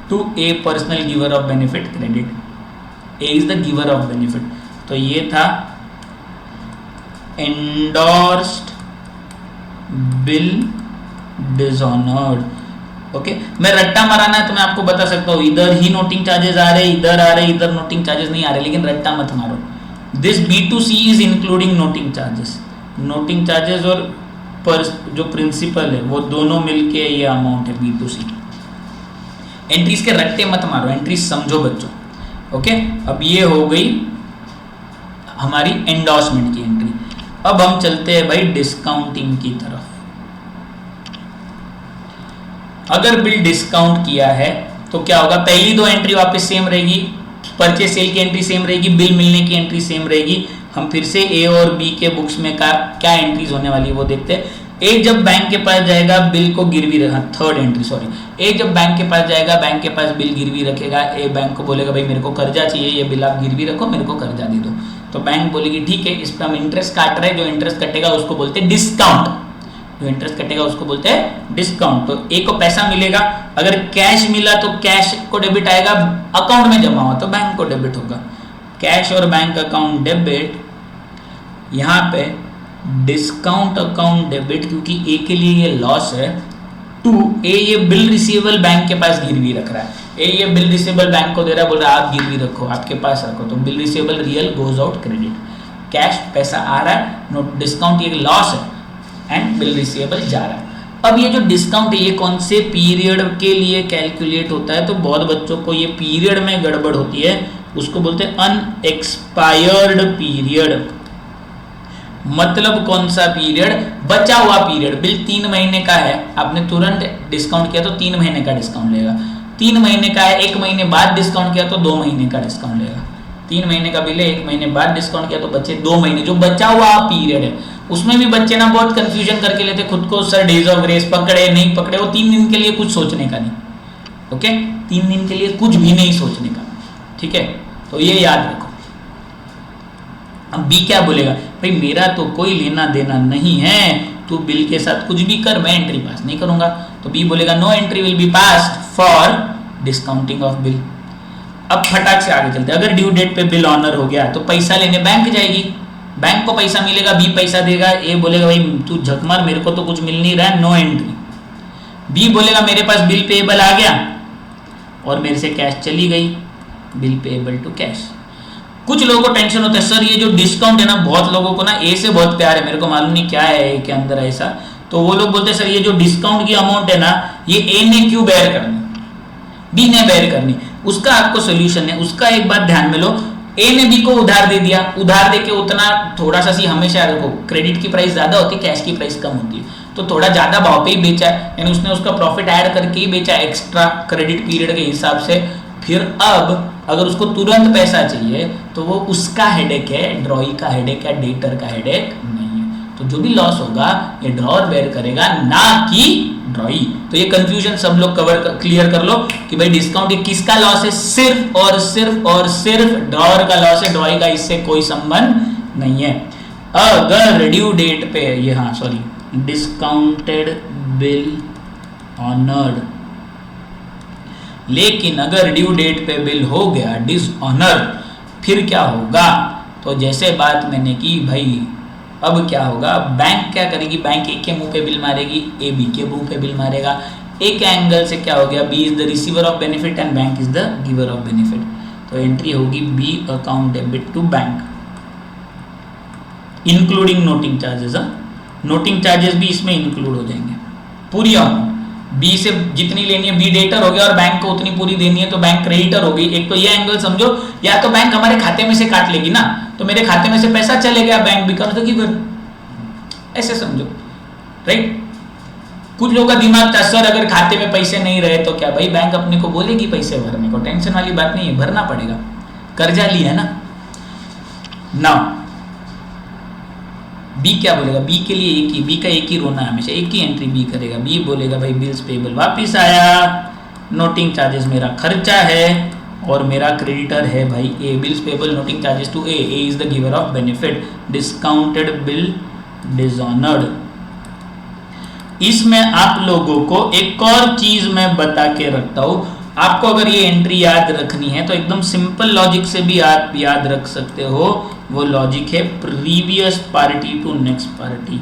Speaker 1: to A personal giver of benefit credit, A is the giver of benefit. तो ये था एंडोर्स्ड बिल डिसऑनर्ड। ओके, मैं रट्टा माराना है तो मैं आपको बता सकता हूँ, इधर ही नोटिंग चार्जेस आ रहे, इधर आ रहे, इधर नोटिंग चार्जेस नहीं आ रहे, लेकिन रट्टा मत मारो। This B2C is including noting charges, noting charges और पर जो प्रिंसिपल है वो दोनों मिलके ये अमाउंट है B2C। एंट्रीज के रट्टे मत मारो, एंट्रीज समझो बच्चों। ओके, अब ये हो गई हमारी एंडोर्समेंट की एंट्री। अब हम चलते हैं भाई डिस्काउंटिंग की तरफ। अगर बिल डिस्काउंट किया है तो क्या होगा, पहली दो एंट्री वापस सेम रहेगी, परचेज सेल की एंट्री सेम रहेगी, बिल मिलने की एंट्री सेम रहेगी। हम फिर से ए और बी के बुक्स में क्या एंट्रीज होने वाली है वो देखते हैं। ए जब बैंक के पास जाएगा बिल को गिरवी रखा, थर्ड एंट्री सॉरी, ए जब बैंक के पास जाएगा, बैंक के पास बिल गिरवी रखेगा, ए बैंक को बोलेगा भाई मेरे को कर्जा चाहिए, ये बिल आप गिरवी रखो, मेरे को कर्जा दे दो। तो बैंक बोलेगी ठीक है, इस पर हम इंटरेस्ट काट रहे हैं, जो इंटरेस्ट कटेगा उसको बोलते हैं डिस्काउंट, जो इंटरेस्ट कटेगा उसको बोलते हैं डिस्काउंट। तो ए को पैसा मिलेगा, अगर कैश मिला तो कैश को डेबिट आएगा, अकाउंट में जमा हुआ तो बैंक को डेबिट होगा। कैश और बैंक अकाउंट डेबिट, यहाँ पे डिस्काउंट अकाउंट डेबिट, क्योंकि ए के लिए ये लॉस है। टू ए ये बिल रिसीवेबल बैंक के पास गिरवी रख रहा है, ए ये बिल रिसीवेबल बैंक को दे रहा है, बोल रहा है आप गिरवी रखो, आपके पास रखो, तो bill receivable real goes out credit, cash पैसा आ रहा है, नोट डिस्काउंट ये लॉस है एंड बिल रिसीवेबल जा रहा है। अब ये जो डिस्काउंट है ये कौन से पीरियड के लिए कैलकुलेट होता है, तो बहुत बच्चों को ये पीरियड में गड़बड़ होती है, उसको बोलते हैं अनएक्सपायर्ड पीरियड। मतलब कौन सा पीरियड, बचा हुआ पीरियड। बिल 3 महीने का है, आपने तुरंत डिस्काउंट किया तो 3 महीने का डिस्काउंट लेगा। 3 महीने का है, 1 महीने बाद डिस्काउंट किया तो 2 महीने का डिस्काउंट लेगा। 3 महीने का बिल है, 1 महीने बाद डिस्काउंट किया तो बचे 2 महीने। जो बचा हुआ पीरियड है उसमें भी बच्चे ना बहुत कंफ्यूजन करके लेते खुद को, सर डेज ऑफ ग्रेस पकड़े नहीं पकड़े, वो 3 दिन के लिए कुछ सोचने का नहीं। ओके, 3 दिन के लिए कुछ भी नहीं सोचने का, ठीक है, तो ये याद रखो। अब बी क्या बोलेगा, भाई मेरा तो कोई लेना देना नहीं है, तू बिल के साथ कुछ भी कर, मैं एंट्री पास नहीं करूंगा। तो बी बोलेगा no entry will be passed for discounting of bill. अब फटाक से आगे चलते हैं, अगर ड्यू डेट पे बिल ऑनर हो गया तो पैसा लेने बैंक जाएगी, बैंक को पैसा मिलेगा, बी पैसा देगा, ए बोलेगा भाई तू झक मार, मेरे को तो कुछ मिल नहीं रहा है, नो एंट्री। बी बोलेगा मेरे पास बिल पेएबल आ गया और मेरे से कैश चली गई, बिल पेएबल टू कैश। कुछ लोगों को टेंशन होता है, सर ये जो डिस्काउंट है ना, बहुत लोगों को ना ए से बहुत प्यार है, मेरे को मालूम नहीं क्या है ए के अंदर ऐसा, तो वो लोग बोलते हैं सर ये जो डिस्काउंट की अमाउंट है ना, ये ए ने क्यों बेयर करनी, बी ने बेयर करनी। उसका आपको सोल्यूशन है, उसका एक बात ध्यान में लो, ए ने बी को उधार दे दिया, उधार दे के उतना थोड़ा सा सी, हमेशा देखो क्रेडिट की प्राइस ज्यादा होती है, कैश की प्राइस कम होती है, तो थोड़ा ज्यादा भाव पे ही बेचा है, यानी उसने उसका प्रॉफिट ऐड करके ही बेचा एक्स्ट्रा क्रेडिट पीरियड के हिसाब से। फिर अब अगर उसको तुरंत पैसा चाहिए तो वो उसका हेडेक है, ड्रॉई का हेडेक है, डेटर का हेडेक नहीं है। तो जो भी लॉस होगा ये ड्रॉअर बेयर करेगा, ना कि ड्रॉई। तो ये कंफ्यूजन सब लोग क्लियर कर लो कि भाई डिस्काउंट ये किसका लॉस है, सिर्फ और सिर्फ और सिर्फ ड्रॉअर का लॉस है, ड्रॉई का इससे कोई संबंध नहीं है। अगर ड्यू डेट पे ये, हाँ सॉरी, डिस्काउंटेड बिल ऑनर्ड, लेकिन अगर ड्यू डेट पे बिल हो गया डिसऑनर, फिर क्या होगा, तो जैसे बात मैंने की भाई, अब क्या होगा, बैंक क्या करेगी, बैंक ए के मुंह पे बिल मारेगी, ए बी के मुंह पे बिल मारेगा। एक एंगल से क्या हो गया, B is the receiver of benefit and bank is the giver of benefit, तो एंट्री होगी B account debit to bank, including noting charges. Noting charges भी इसमें इंक्लूड हो जाएंगे, पूरी अमाउंट
Speaker 2: बी से जितनी लेनी है, बी डेटर हो गया और बैंक को उतनी पूरी देनी है तो बैंक क्रेडिटर हो गई। एक तो ये एंगल समझो, या तो बैंक हमारे खाते में से काट लेगी ना, तो मेरे खाते में से पैसा चले गया, बैंक बिकम्स द गिवर, ऐसे समझो, राइट। कुछ लोगों का दिमाग था सर अगर खाते में पैसे नहीं रहे तो क्या, भाई बैंक अपने को बोलेगी पैसे भरने को, टेंशन वाली बात नहीं है, भरना पड़ेगा, कर्जा लिया है ना। नाउ बी क्या बोलेगा, बी के लिए एक ही, बी का एक ही रोना है हमेशा, एक ही एंट्री बी करेगा। बी बोलेगा भाई बिल्स पेबल वापिस आया, नोटिंग चार्जेस मेरा खर्चा है और मेरा क्रेडिटर है भाई A. Bills payable noting charges to A is the giver of benefit, discounted bill dishonoured. इसमें आप लोगों को एक और चीज मैं बता के रखता हूं, आपको अगर ये एंट्री याद रखनी है तो एकदम सिंपल लॉजिक से भी आप याद रख सकते हो। वो लॉजिक है previous party to next party,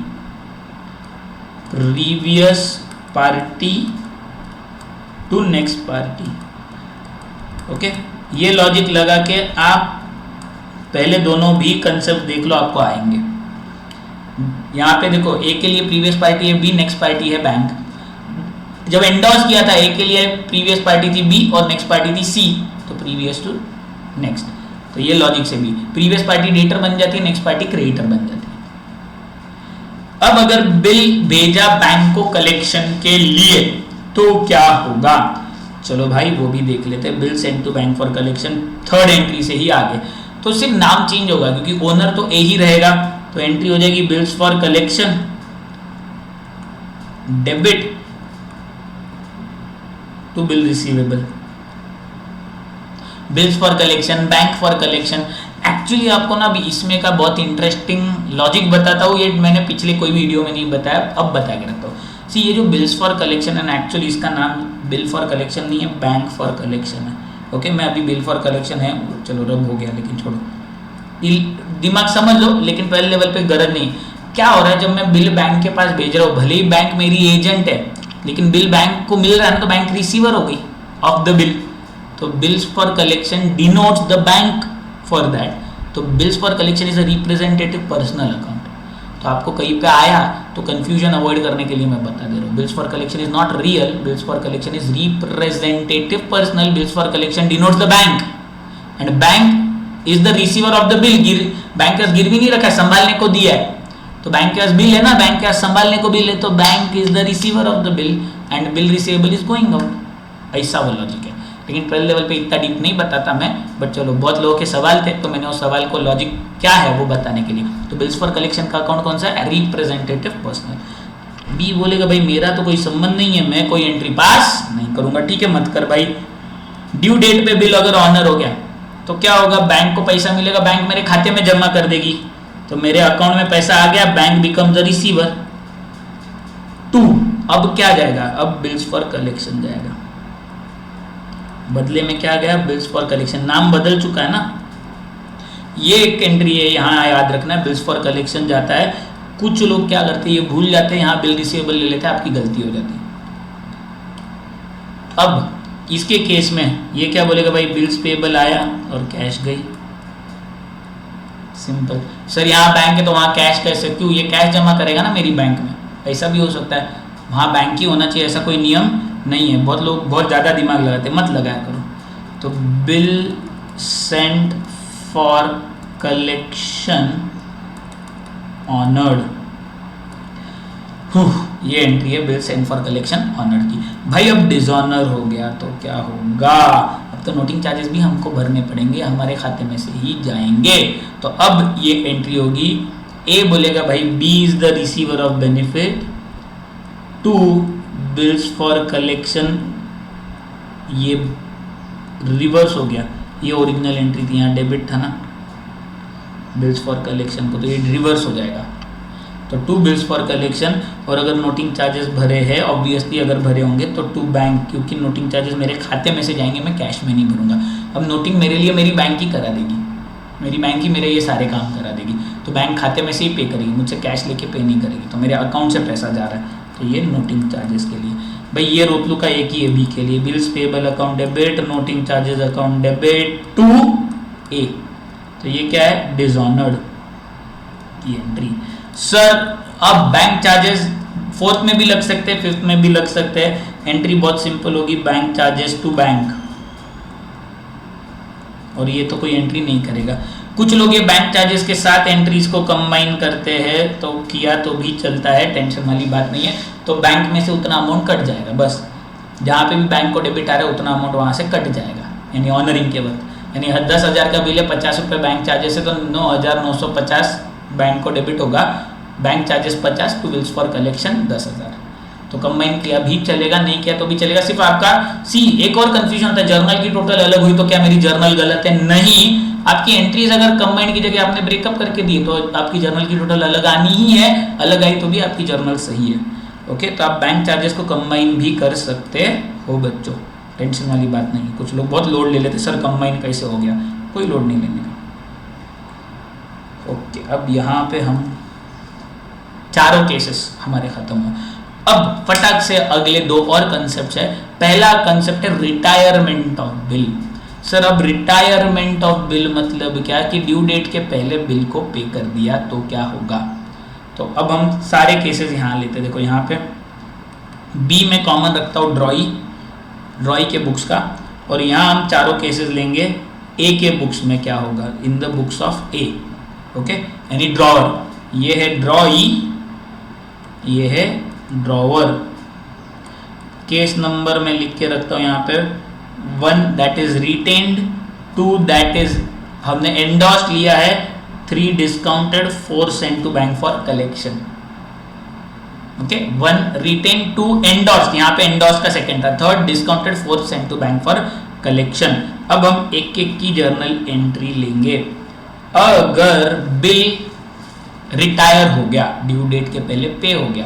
Speaker 2: previous party to next party. Okay, ये लॉजिक लगा के आप पहले दोनों भी कंसेप्ट देख लो, आपको आएंगे। यहां पे देखो, ए के लिए प्रीवियस पार्टी है बी, नेक्स्ट पार्टी है बैंक। जब एंडोर्स किया था ए के लिए प्रीवियस पार्टी थी बी और नेक्स्ट पार्टी थी सी, तो प्रीवियस टू नेक्स्ट, तो ये लॉजिक से भी प्रीवियस पार्टी डेटर बन जाती है, नेक्स्ट पार्टी क्रेडिटर बन जाती है। अब अगर बिल भेजा बैंक को कलेक्शन के लिए तो क्या होगा, चलो भाई वो भी देख लेते हैं। Bill send to bank for collection, third entry से ही आगे, तो सिर्फ नाम चेंज होगा क्योंकि ओनर तो ए ही रहेगा, तो एंट्री हो जाएगी bills for collection debit to bill receivable, bills for collection, bank for collection. Actually आपको ना अभी इसमें का बहुत इंटरेस्टिंग लॉजिक बताता हूँ, ये मैंने पिछले कोई वीडियो में नहीं बताया, अब बता के रखता हूँ। सी ये जो बिल्स फॉर कलेक्शन है ना, एक्चुअली इसका नाम बिल फॉर कलेक्शन नहीं है, बैंक फॉर कलेक्शन है। ओके, मैं अभी बिल फॉर कलेक्शन है, चलो रब हो गया, लेकिन छोड़ो, दिमाग समझ लो, लेकिन पहले लेवल पे गरज नहीं। क्या हो रहा है, जब मैं बिल बैंक के पास भेज रहा हूँ, भले ही बैंक मेरी एजेंट है, लेकिन बिल बैंक को मिल रहा है ना, तो बैंक रिसीवर हो गई ऑफ द बिल, तो bills for collection denotes the bank for that. तो bills for collection is a representative personal account. तो आपको कहीं पे आया तो कंफ्यूजन अवॉइड करने के लिए मैं बता दे रहा हूँ, bills for collection is not real, bills for collection is representative personal, bills for collection denotes the bank and bank is the receiver of the bill. Bank के पास गिरवी नहीं रखा है, संभालने को दिया है, तो बैंक के पास बिल है ना, बैंक के पास संभालने को बिल है, तो bank is the receiver of the bill and bill receivable is going out. ऐसा वो लॉजिक है, लेकिन पहले लेवल पे इतना डीप नहीं बताता मैं, बट चलो बहुत लोगों के सवाल थे तो मैंने उस सवाल को लॉजिक क्या है वो बताने के लिए। तो बिल्स फॉर कलेक्शन का अकाउंट कौन सा है, रिप्रेजेंटेटिव पर्सनल। बी बोलेगा भाई मेरा तो कोई संबंध नहीं है, मैं कोई एंट्री पास नहीं करूंगा। ठीक है, मत कर भाई। ड्यू डेट पे बिल अगर ऑनर हो गया तो क्या होगा, बैंक को पैसा मिलेगा, बैंक मेरे खाते में जमा कर देगी, तो मेरे अकाउंट में पैसा आ गया, bank become the receiver. Two, अब क्या जाएगा, अब बिल्स फॉर कलेक्शन जाएगा, बदले में क्या गया, बिल्स फॉर कलेक्शन, नाम बदल चुका है ना। ये एक एंट्री है, यहाँ याद रखना है, बिल्स फॉर कलेक्शन जाता है। कुछ लोग क्या करते हैं, ये भूल जाते हैं, यहाँ बिल रिसीवेबल ले लेते हैं, आपकी गलती हो जाती है। अब इसके केस में ये क्या बोलेगा भाई, बिल्स पेबल आया और कैश गई, सिंपल। सर यहाँ बैंक है तो वहाँ कैश कैसे, क्यों, ये कैश जमा करेगा ना मेरी बैंक में, ऐसा भी हो सकता है, वहाँ बैंक ही होना चाहिए, ऐसा कोई नियम नहीं है। बहुत लोग बहुत ज़्यादा दिमाग लगाते, मत लगाया करो। तो bill sent for collection honoured, ये एंट्री है bill sent for collection honoured की। भाई अब डिसऑनर हो गया तो क्या होगा, अब तो नोटिंग चार्जेस भी हमको भरने पड़ेंगे, हमारे खाते में से ही जाएंगे। तो अब ये एंट्री होगी, ए बोलेगा भाई B is the receiver of benefit to bills for collection, ये रिवर्स हो गया, ये ओरिजिनल एंट्री थी, यहाँ डेबिट था ना बिल्स फॉर कलेक्शन को, तो ये रिवर्स हो जाएगा। तो टू बिल्स फॉर कलेक्शन, और अगर नोटिंग चार्जेस भरे हैं ऑब्वियसली, अगर भरे होंगे तो टू बैंक, क्योंकि नोटिंग चार्जेस मेरे खाते में से जाएंगे, मैं कैश में नहीं भरूंगा। अब नोटिंग मेरे लिए मेरी बैंक ही करा देगी, मेरी बैंक ही मेरे ये सारे काम करा देगी, तो बैंक खाते में से ही पे करेगी, मुझसे कैश लेके पे नहीं करेगी, तो मेरे अकाउंट से पैसा जा रहा है, तो ये नोटिंग चार्जेस के लिए। भाई ये रोतलू का एक ही है बी के लिए, bills payable account debit, noting charges account debit to A, तो ये क्या है, डिसऑनर्ड की एंट्री। सर अब बैंक चार्जेस फोर्थ में भी लग सकते हैं, फिफ्थ में भी लग सकते हैं। एंट्री बहुत सिंपल होगी, बैंक चार्जेस टू बैंक, और ये तो कोई एंट्री नहीं करेगा। कुछ लोग ये बैंक चार्जेस के साथ एंट्रीज को कंबाइन करते हैं, तो किया तो भी चलता है, टेंशन वाली बात नहीं है। तो बैंक में से उतना अमाउंट कट जाएगा, बस जहाँ पे भी बैंक को डेबिट आ रहा है उतना अमाउंट वहाँ से कट जाएगा, यानी ऑनरिंग के वक्त। यानी 10,000 का बिल है, 50 रुपये बैंक चार्जेस है, तो 9,950 बैंक को डेबिट होगा, bank charges 50 to bills for collection 10,000। तो कंबाइन किया भी चलेगा, नहीं किया तो भी चलेगा। सिर्फ आपका एक और कंफ्यूजन होता है, जर्नल की टोटल अलग हुई तो क्या मेरी जर्नल गलत है? नहीं, आपकी एंट्रीज अगर कंबाइन की जगह आपने ब्रेकअप करके दी तो आपकी जर्नल की टोटल अलग आनी ही है, अलग आई तो भी आपकी जर्नल सही है। ओके, तो आप बैंक चार्जेस को कंबाइन भी कर सकते हो बच्चों, टेंशन वाली बात नहीं। कुछ लोग बहुत लोड ले लेते, सर कंबाइन कैसे हो गया? कोई लोड नहीं लेने का। ओके, अब यहाँ पे हम चारों केसेस हमारे खत्म हो। अब फटाक से अगले दो और कंसेप्ट है। पहला कंसेप्ट है रिटायरमेंट ऑफ बिल। सर अब रिटायरमेंट ऑफ बिल मतलब क्या कि ड्यू डेट के पहले बिल को पे कर दिया तो क्या होगा? तो अब हम सारे केसेस यहाँ लेते हैं। देखो यहाँ पे बी में कॉमन रखता हूँ ड्रॉई के बुक्स का, और यहाँ हम चारों केसेस लेंगे ए के बुक्स में क्या होगा, in the books of A. Okay, यानी ड्रॉवर, ये है ड्रॉई, ये है ड्रॉवर। केस नंबर में लिख के रखता हूँ यहाँ पे 1 that is retained, 2 that is हमने एंडोर्स्ड लिया है, 3 discounted, 4 sent to bank for collection. Okay, 1 retain, 2 endorsed, यहाँ पे एंडोर्स्ड का सेकंड था, 3rd discounted, 4 sent to bank for collection. अब हम एक एक की जर्नल एंट्री लेंगे। अगर बिल रिटायर हो गया, ड्यू डेट के पहले पे हो गया,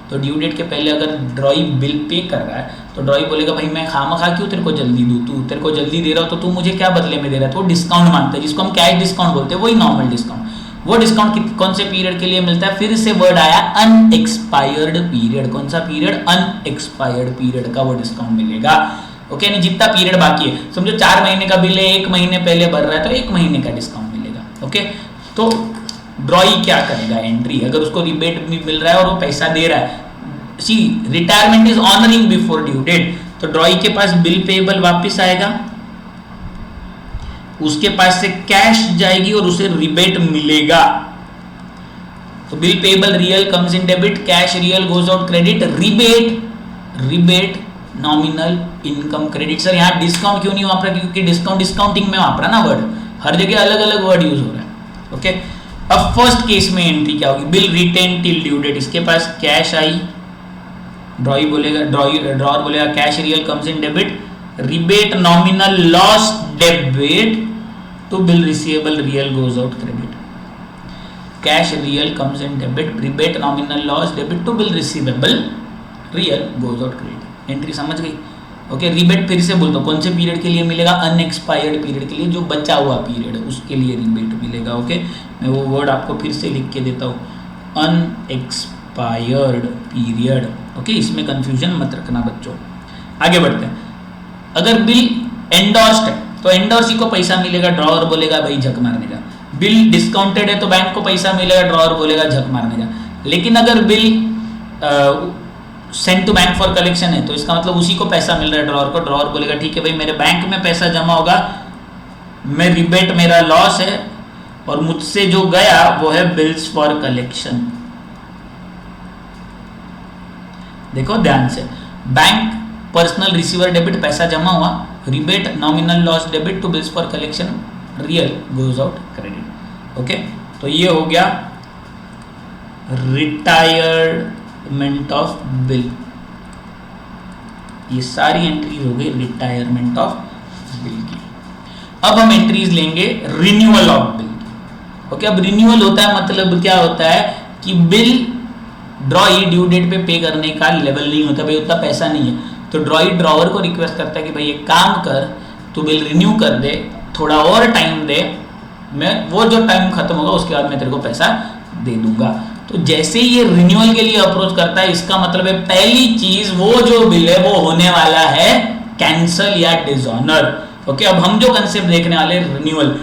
Speaker 2: तो ड्यू डेट के पहले अगर ड्रॉई बिल पे कर रहा है तो ड्रॉई बोलेगा भाई मैं खामखा क्यों तेरे को जल्दी दूं, तू तेरे को जल्दी दे रहा हो तो तू मुझे क्या बदले में दे रहा है? तो डिस्काउंट मांगता है, जिसको हम कैश डिस्काउंट बोलते हैं, वही नॉर्मल डिस्काउंट। वो डिस्काउंट कौन से पीरियड के लिए मिलता है? फिर से वर्ड आया अनएक्सपायर्ड पीरियड। कौन सा पीरियड? अनएक्सपायर्ड पीरियड का वो डिस्काउंट मिलेगा। ओके, यानी जितना पीरियड बाकी है, समझो 4 महीने का बिल है, 1 महीने पहले भर रहा है तो 1 महीने का डिस्काउंट मिलेगा। ओके, तो ड्रॉई क्या करेगा? एंट्री, अगर उसको रिबेट मिल रहा है और वो पैसा दे रहा है, C retirement is honouring before due date, तो ड्रॉई के पास बिल पेएबल वापस आएगा, उसके पास से कैश जाएगी और उसे रिबेट मिलेगा। तो bill payable real comes in debit, cash real goes out credit, rebate nominal income credit. Sir यहाँ डिस्काउंट क्यों नहीं वापरा? क्योंकि डिस्काउंट डिस्काउंटिंग में वापरा ना वर्ड, हर जगह अलग अलग वर्ड यूज हो रहा है। ओके, अब फर्स्ट केस में एंट्री क्या होगी? Bill retain till due date, इसके पास कैश आई, ड्रॉई बोलेगा, ड्रॉअर बोलेगा cash real comes in debit, rebate nominal loss debit to bill receivable real goes out credit. Cash real comes in debit, rebate nominal loss debit to bill receivable real goes out credit. Entry समझ गई? Okay, rebate फिर से बोलता हूँ, कौन से period के लिए मिलेगा? अनएक्सपायर्ड पीरियड के लिए, जो बचा हुआ पीरियड है उसके लिए रिबेट मिलेगा। ओके, मैं वो वर्ड आपको फिर से लिख के देता हूँ, अनएक्सपायर्ड पीरियड। ओके, इसमें कंफ्यूजन मत रखना बच्चों। आगे बढ़ते हैं। अगर बिल एंडोर्स्ड है तो एंडोर्सी को पैसा मिलेगा, ड्रॉअर बोलेगा भाई झक मारने जा। बिल डिस्काउंटेड है तो बैंक को पैसा मिलेगा, ड्रॉअर बोलेगा झक मारने जा। लेकिन अगर bill sent to bank for collection है तो इसका मतलब उसी को पैसा मिल रहा है, ड्रॉअर को। ड्रॉअर बोलेगा ठीक है भाई मेरे बैंक में पैसा जमा होगा, मैं रिबेट मेरा लॉस है और मुझसे जो गया वो है बिल्स फॉर कलेक्शन। देखो ध्यान से, बैंक पर्सनल रिसीवर डेबिट पैसा जमा हुआ, rebate nominal loss debit to bills for collection real goes out credit. Okay, तो ये हो गया रिटायरमेंट ऑफ बिल। ये सारी एंट्रीज हो गई रिटायरमेंट ऑफ बिल की। अब हम एंट्रीज लेंगे रिन्यूअल ऑफ बिल की। ओके, अब रिन्यूअल होता है मतलब क्या होता है कि बिल ड्रॉई ड्यू डेट पे पे करने का लेवल नहीं होता, भाई उतना पैसा नहीं है, तो ड्रॉई ड्रॉवर को रिक्वेस्ट करता है कि भाई एक काम कर, तू बिल रिन्यू कर दे, थोड़ा और टाइम दे, मैं वो जो टाइम खत्म होगा उसके बाद मैं तेरे को पैसा दे दूंगा। तो जैसे ही ये रिन्यूअल के लिए अप्रोच करता है, इसका मतलब है पहली चीज वो जो बिल है वो होने वाला है कैंसल या डिसऑनर। ओके, अब हम जो कंसेप्ट देखने वाले रिन्यूअल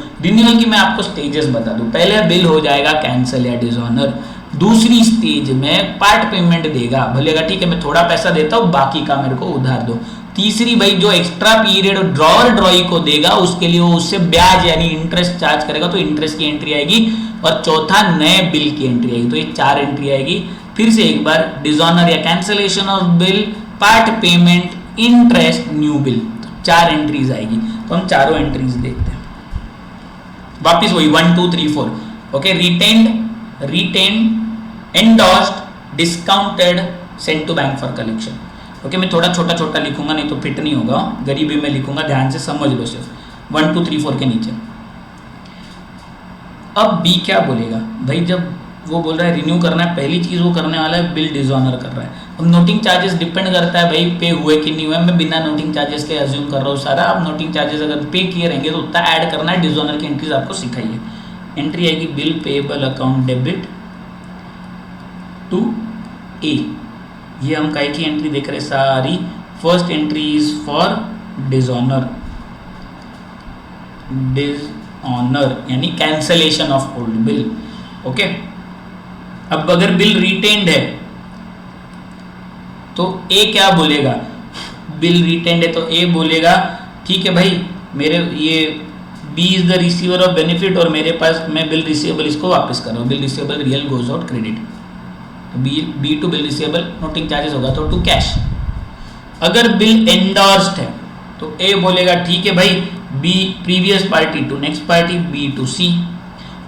Speaker 2: की मैं आपको स्टेजेस बता दूं। पहले बिल हो जाएगा कैंसल या डिसऑनर, दूसरी स्टेज में पार्ट पेमेंट देगा, बोलेगा ठीक है मैं थोड़ा पैसा देता हूँ, बाकी का मेरे को उधार दो। तीसरी भाई जो एक्स्ट्रा पीरियड ड्रॉअर ड्रॉई को देगा उसके लिए वो उससे ब्याज यानी इंटरेस्ट चार्ज करेगा, तो इंटरेस्ट की एंट्री आएगी। और चौथा नए बिल की एंट्री आएगी। तो ये 4 एंट्री आएगी। फिर से एक बार, डिसऑनर या cancellation of bill, part payment, interest, new bill, तो 4 एंट्रीज आएगी। तो हम चारों एंट्रीज देखते हैं। वापिस वही 1 2 3 4। Okay, retained, endorsed, discounted, send to bank for collection. Okay, मैं थोड़ा छोटा छोटा लिखूंगा नहीं तो फिट नहीं होगा, गरीबी में लिखूंगा, ध्यान से समझ लो सिर्फ 1 2 3 4 के नीचे। अब बी क्या बोलेगा भाई, जब वो बोल रहा है रिन्यू करना है, पहली चीज वो करने वाला है बिल डिसऑनर कर रहा है। अब नोटिंग चार्जेस डिपेंड करता है भाई पे हुए कि नहीं हुए, मैं बिना नोटिंग चार्जेस के अज्यूम कर रहा हूँ सारा। अब नोटिंग चार्जेस अगर पे किए रहेंगे तो उतना ऐड करना है, डिसऑनर की एंट्रीज आपको सिखाई है। एंट्री आएगी bill payable account debit to A, ये हम काय की एंट्री देख रहे हैं सारी। First entry is for dishonour, यानी cancellation of old bill. Okay, अब अगर बिल रिटेन्ड है तो ए क्या बोलेगा, बिल रिटेन्ड है तो ए बोलेगा ठीक है भाई मेरे ये B is the receiver of benefit और मेरे पास मैं बिल रिसीवेबल इसको वापस कर रहा हूँ, bill receivable real goes out credit, B to bill receivable, noting charges होगा तो टू कैश। अगर बिल एंडोर्स्ड है तो ए बोलेगा ठीक है भाई B previous party to next party, B to C.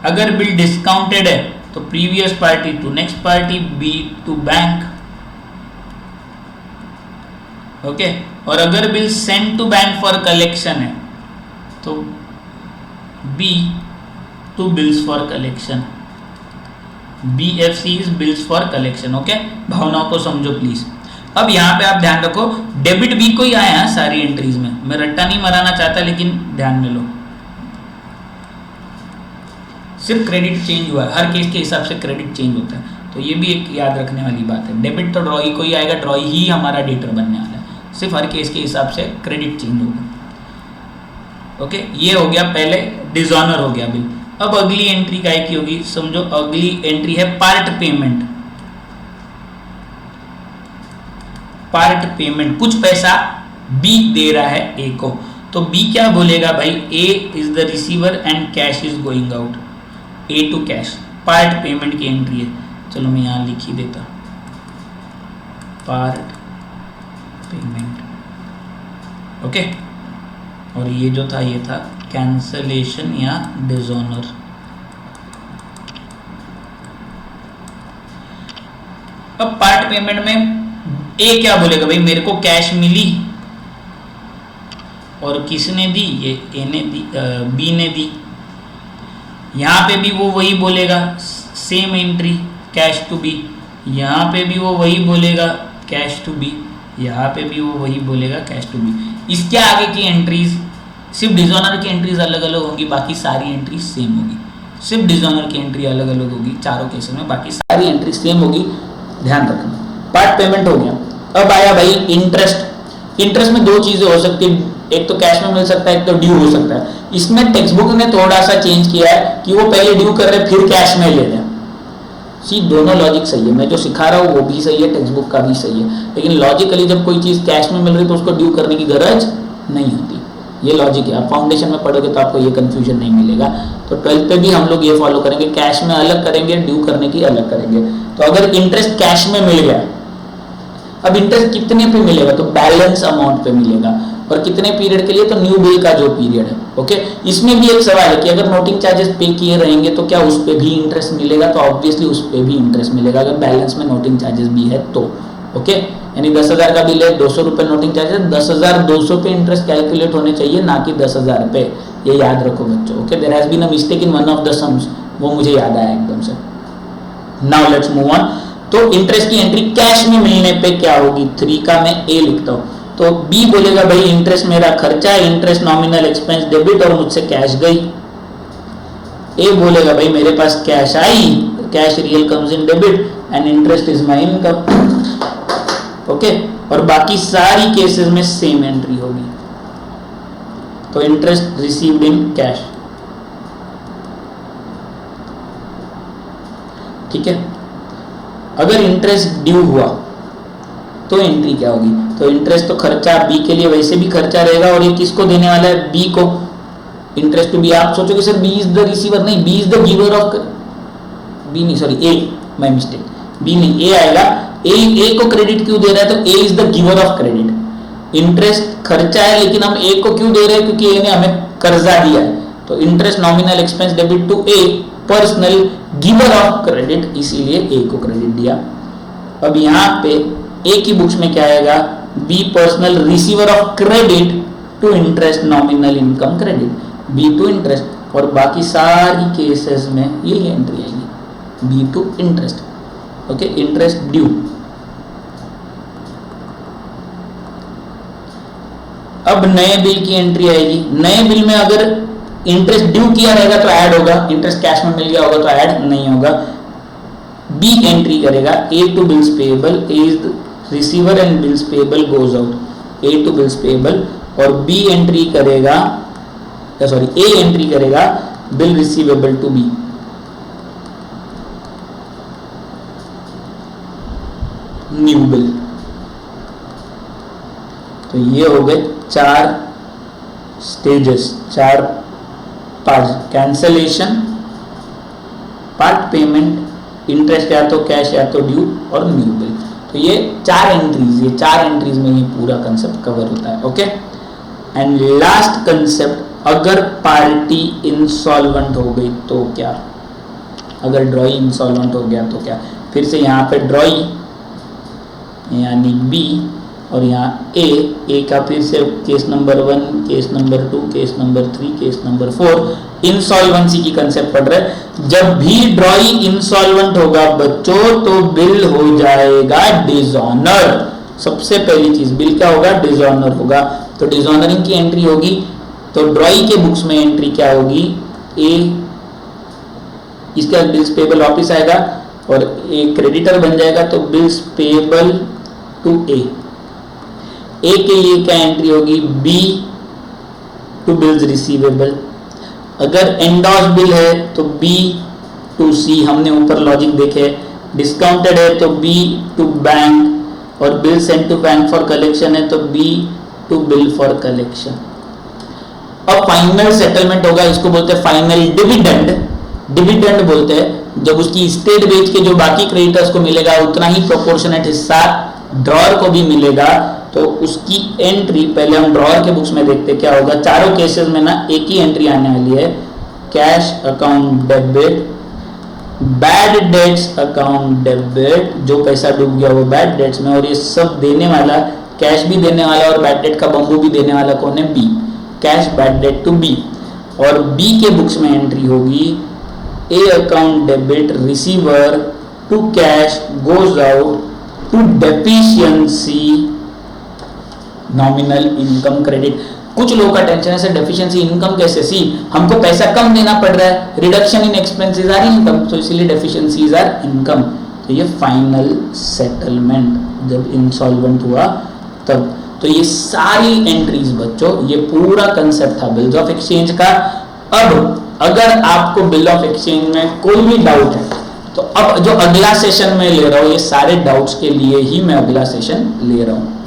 Speaker 2: अगर बिल डिस्काउंटेड है तो previous party to next party, B to bank. Okay, और अगर bill send to bank for collection है तो B to bills for collection, BFC is bills for collection. Okay, भावनाओं को समझो प्लीज। अब यहाँ पे आप ध्यान रखो डेबिट बी को ही आया है सारी एंट्रीज में, मैं रट्टा नहीं मराना चाहता लेकिन ध्यान में लो, सिर्फ क्रेडिट चेंज हुआ है, हर केस के हिसाब से क्रेडिट चेंज होता है, तो ये भी एक याद रखने वाली बात है। डेबिट तो ड्रॉई को ही आएगा, ड्रॉई ही हमारा डेटर बनने वाला है, सिर्फ हर केस के हिसाब से क्रेडिट चेंज होगा। ओके, ये हो गया पहले डिसऑनर हो गया बिल। अब अगली एंट्री काय की होगी, समझो अगली एंट्री है पार्ट पेमेंट। पार्ट पेमेंट, कुछ पैसा बी दे रहा है ए को, तो बी क्या बोलेगा भाई A is the receiver and cash is going out, A to cash, part payment की एंट्री है। चलो मैं यहां लिख ही देता, पार्ट पेमेंट। ओके, और ये जो था ये था कैंसलेशन या डिसऑनर। अब पार्ट पेमेंट में ए क्या बोलेगा भाई मेरे को कैश मिली और किसने दी, ये ए ने दी, बी ने दी। यहां पे भी वो वही बोलेगा, same entry cash to B, यहां पे भी वो वही बोलेगा कैश टू बी, यहाँ पे भी वो वही बोलेगा कैश टू बी। इसके आगे की एंट्रीज सिर्फ डिसऑनर की एंट्रीज अलग अलग होंगी, बाकी सारी एंट्रीज सेम होगी। सिर्फ डिसऑनर की एंट्री अलग अलग होगी चारों केसेस में, बाकी सारी एंट्री सेम होगी, ध्यान रखना। पार्ट पेमेंट हो गया। अब आया भाई इंटरेस्ट। इंटरेस्ट में 2 चीजें हो सकती है, एक तो कैश में मिल सकता है, एक तो ड्यू हो सकता है। इसमें टेक्स्ट बुक ने थोड़ा सा चेंज किया है कि वो पहले ड्यू कर रहे फिर कैश में ले रहे हैं। सी दोनों लॉजिक सही है, मैं जो सिखा रहा हूँ वो भी सही है, टेक्स्ट बुक का भी सही है, लेकिन लॉजिकली जब कोई चीज़ कैश में मिल रही है तो उसको ड्यू करने की गरज नहीं होती, ये लॉजिक है। आप फाउंडेशन में पढ़ोगे तो आपको ये कंफ्यूजन नहीं मिलेगा। तो 12th पे भी हम लोग ये फॉलो करेंगे, कैश में अलग करेंगे, ड्यू करने की अलग करेंगे। तो अगर इंटरेस्ट कैश में मिल गया, अब इंटरेस्ट कितने पे मिलेगा, तो बैलेंस अमाउंट पे मिलेगा, और कितने पीरियड के लिए, तो न्यू बिल का जो पीरियड है। ओके, इसमें भी एक सवाल है कि अगर नोटिंग चार्जेस पे किए रहेंगे तो क्या उस पे भी इंटरेस्ट मिलेगा, तो ऑब्वियसली उस पे भी इंटरेस्ट मिलेगा अगर बैलेंस में नोटिंग चार्जेस भी है तो। ओके, यानी 10,000 का बिल है, 200 रुपये नोटिंग चार्जेस, 10,200 पे इंटरेस्ट कैलकुलेट होने चाहिए, ना कि 10,000 पे, ये याद रखो बच्चों। Okay, there has been a mistake in one of the sums, वो मुझे याद आया एकदम से। Now let's move on. तो इंटरेस्ट की एंट्री कैश में मिलने पे क्या होगी, 3 का मैं ए लिखता हूँ, तो बी बोलेगा भाई इंटरेस्ट मेरा खर्चा है, इंटरेस्ट नॉमिनल एक्सपेंस डेबिट और मुझसे कैश गई। ए बोलेगा भाई मेरे पास कैश आई, cash real comes in debit and interest is my income. Okay, और बाकी सारी केसेस में सेम एंट्री होगी, तो इंटरेस्ट रिसीव्ड इन कैश। ठीक है, अगर इंटरेस्ट ड्यू हुआ तो एंट्री क्या होगी? तो इंटरेस्ट तो खर्चा बी के लिए वैसे भी खर्चा रहेगा, और ये किसको देने वाला है? बी को। Interest to B. आप सोचोगे sir B is the receiver, नहीं, B is the giver of, B नहीं sorry A, my mistake, B नहीं, ए आएगा। ए को क्रेडिट क्यों दे रहा है? तो A is the giver of credit. Interest खर्चा है लेकिन हम ए को क्यों दे रहे हैं? क्योंकि ए ने हमें कर्जा दिया है। तो interest nominal expense debit to A, personal giver of credit, इसीलिए ए को क्रेडिट दिया। अब यहाँ पे ए की बुक्स में क्या आएगा? B personal receiver of credit to interest nominal income credit, B to interest, और बाकी सारी केसेस में यही एंट्री आएगी, B to interest. Okay, interest due. अब नए बिल की एंट्री आएगी। नए बिल में अगर इंटरेस्ट ड्यू किया रहेगा तो ऐड होगा, इंटरेस्ट कैश में मिल गया होगा तो ऐड नहीं होगा। बी एंट्री करेगा A to bills payable, A is receiver and bills payable goes out, A to bills payable, और बी एंट्री करेगा, सॉरी ए एंट्री करेगा bill receivable to B. New bill. तो ये हो गए 4 stages, 4 part, cancellation, part payment, interest या तो cash या तो ड्यू, और न्यू बिल। तो ये 4 एंट्रीज में ये पूरा कंसेप्ट कवर होता है। ओके, एंड लास्ट कंसेप्ट, अगर पार्टी इंसॉल्वेंट हो गई तो क्या? अगर ड्रॉई इंसॉल्वेंट हो गया तो क्या? फिर से यहाँ पे ड्रॉई यानी बी, और यहाँ ए का फिर से case number 1, case number 2, case number 3, case number 4, insolvency की कंसेप्ट पढ़ रहे हैं। जब भी ड्रॉई इंसॉल्वेंट होगा बच्चों तो बिल हो जाएगा डिसऑनर। सबसे पहली चीज, बिल क्या होगा? डिसऑनर होगा। तो डिसऑनरिंग की एंट्री होगी, तो ड्रॉई के बुक्स में एंट्री क्या होगी? ए, इसका बिल्स पेएबल वापिस आएगा और ए क्रेडिटर बन जाएगा, तो बिल्स पेएबल टू ए के लिए क्या एंट्री होगी? B to bills receivable. अगर एंडोस बिल है तो बी टू सी, हमने ऊपर लॉजिक देखे। डिस्काउंटेड है तो बी टू बैंक, और bill send to bank for collection है तो B to bill for collection. अब फाइनल सेटलमेंट होगा, इसको बोलते हैं फाइनल डिविडेंड। डिविडेंड बोलते हैं जब उसकी स्टेट बेच के जो बाकी क्रेडिटर्स को मिलेगा उतना ही प्रोपोर्शनेट हिस्सा ड्रॉअर को भी मिलेगा, तो उसकी एंट्री पहले हम ड्रॉअर के बुक्स में देखते क्या होगा। चारों केसेस में ना एक ही एंट्री आने वाली है, cash account debit, bad debts account debit, जो पैसा डूब गया वो बैड डेट्स में, और ये सब देने वाला, कैश भी देने वाला और बैड डेट का बम्बू भी देने वाला कौन है? B, cash bad debt to B. और बी के बुक्स में एंट्री होगी A account debit receiver to cash goes out to deficiency nominal income credit. कुछ लोगों का टेंशन है सर डेफिशिएंसी इनकम कैसे? सी, हमको पैसा कम देना पड़ रहा है, reduction in expenses or income, तो इसीलिए डेफिशिएंसीज आर इनकम। तो ये फाइनल सेटलमेंट जब इंसॉल्वेंट हुआ तब। तो ये सारी एंट्रीज बच्चों, ये पूरा कंसेप्ट था बिल्स ऑफ एक्सचेंज का। अब अगर आपको बिल ऑफ एक्सचेंज में कोई भी डाउट है तो अब जो अगला सेशन में ले रहा हूं, ये सारे डाउट्स के लिए ही मैं अगला सेशन ले रहा हूं।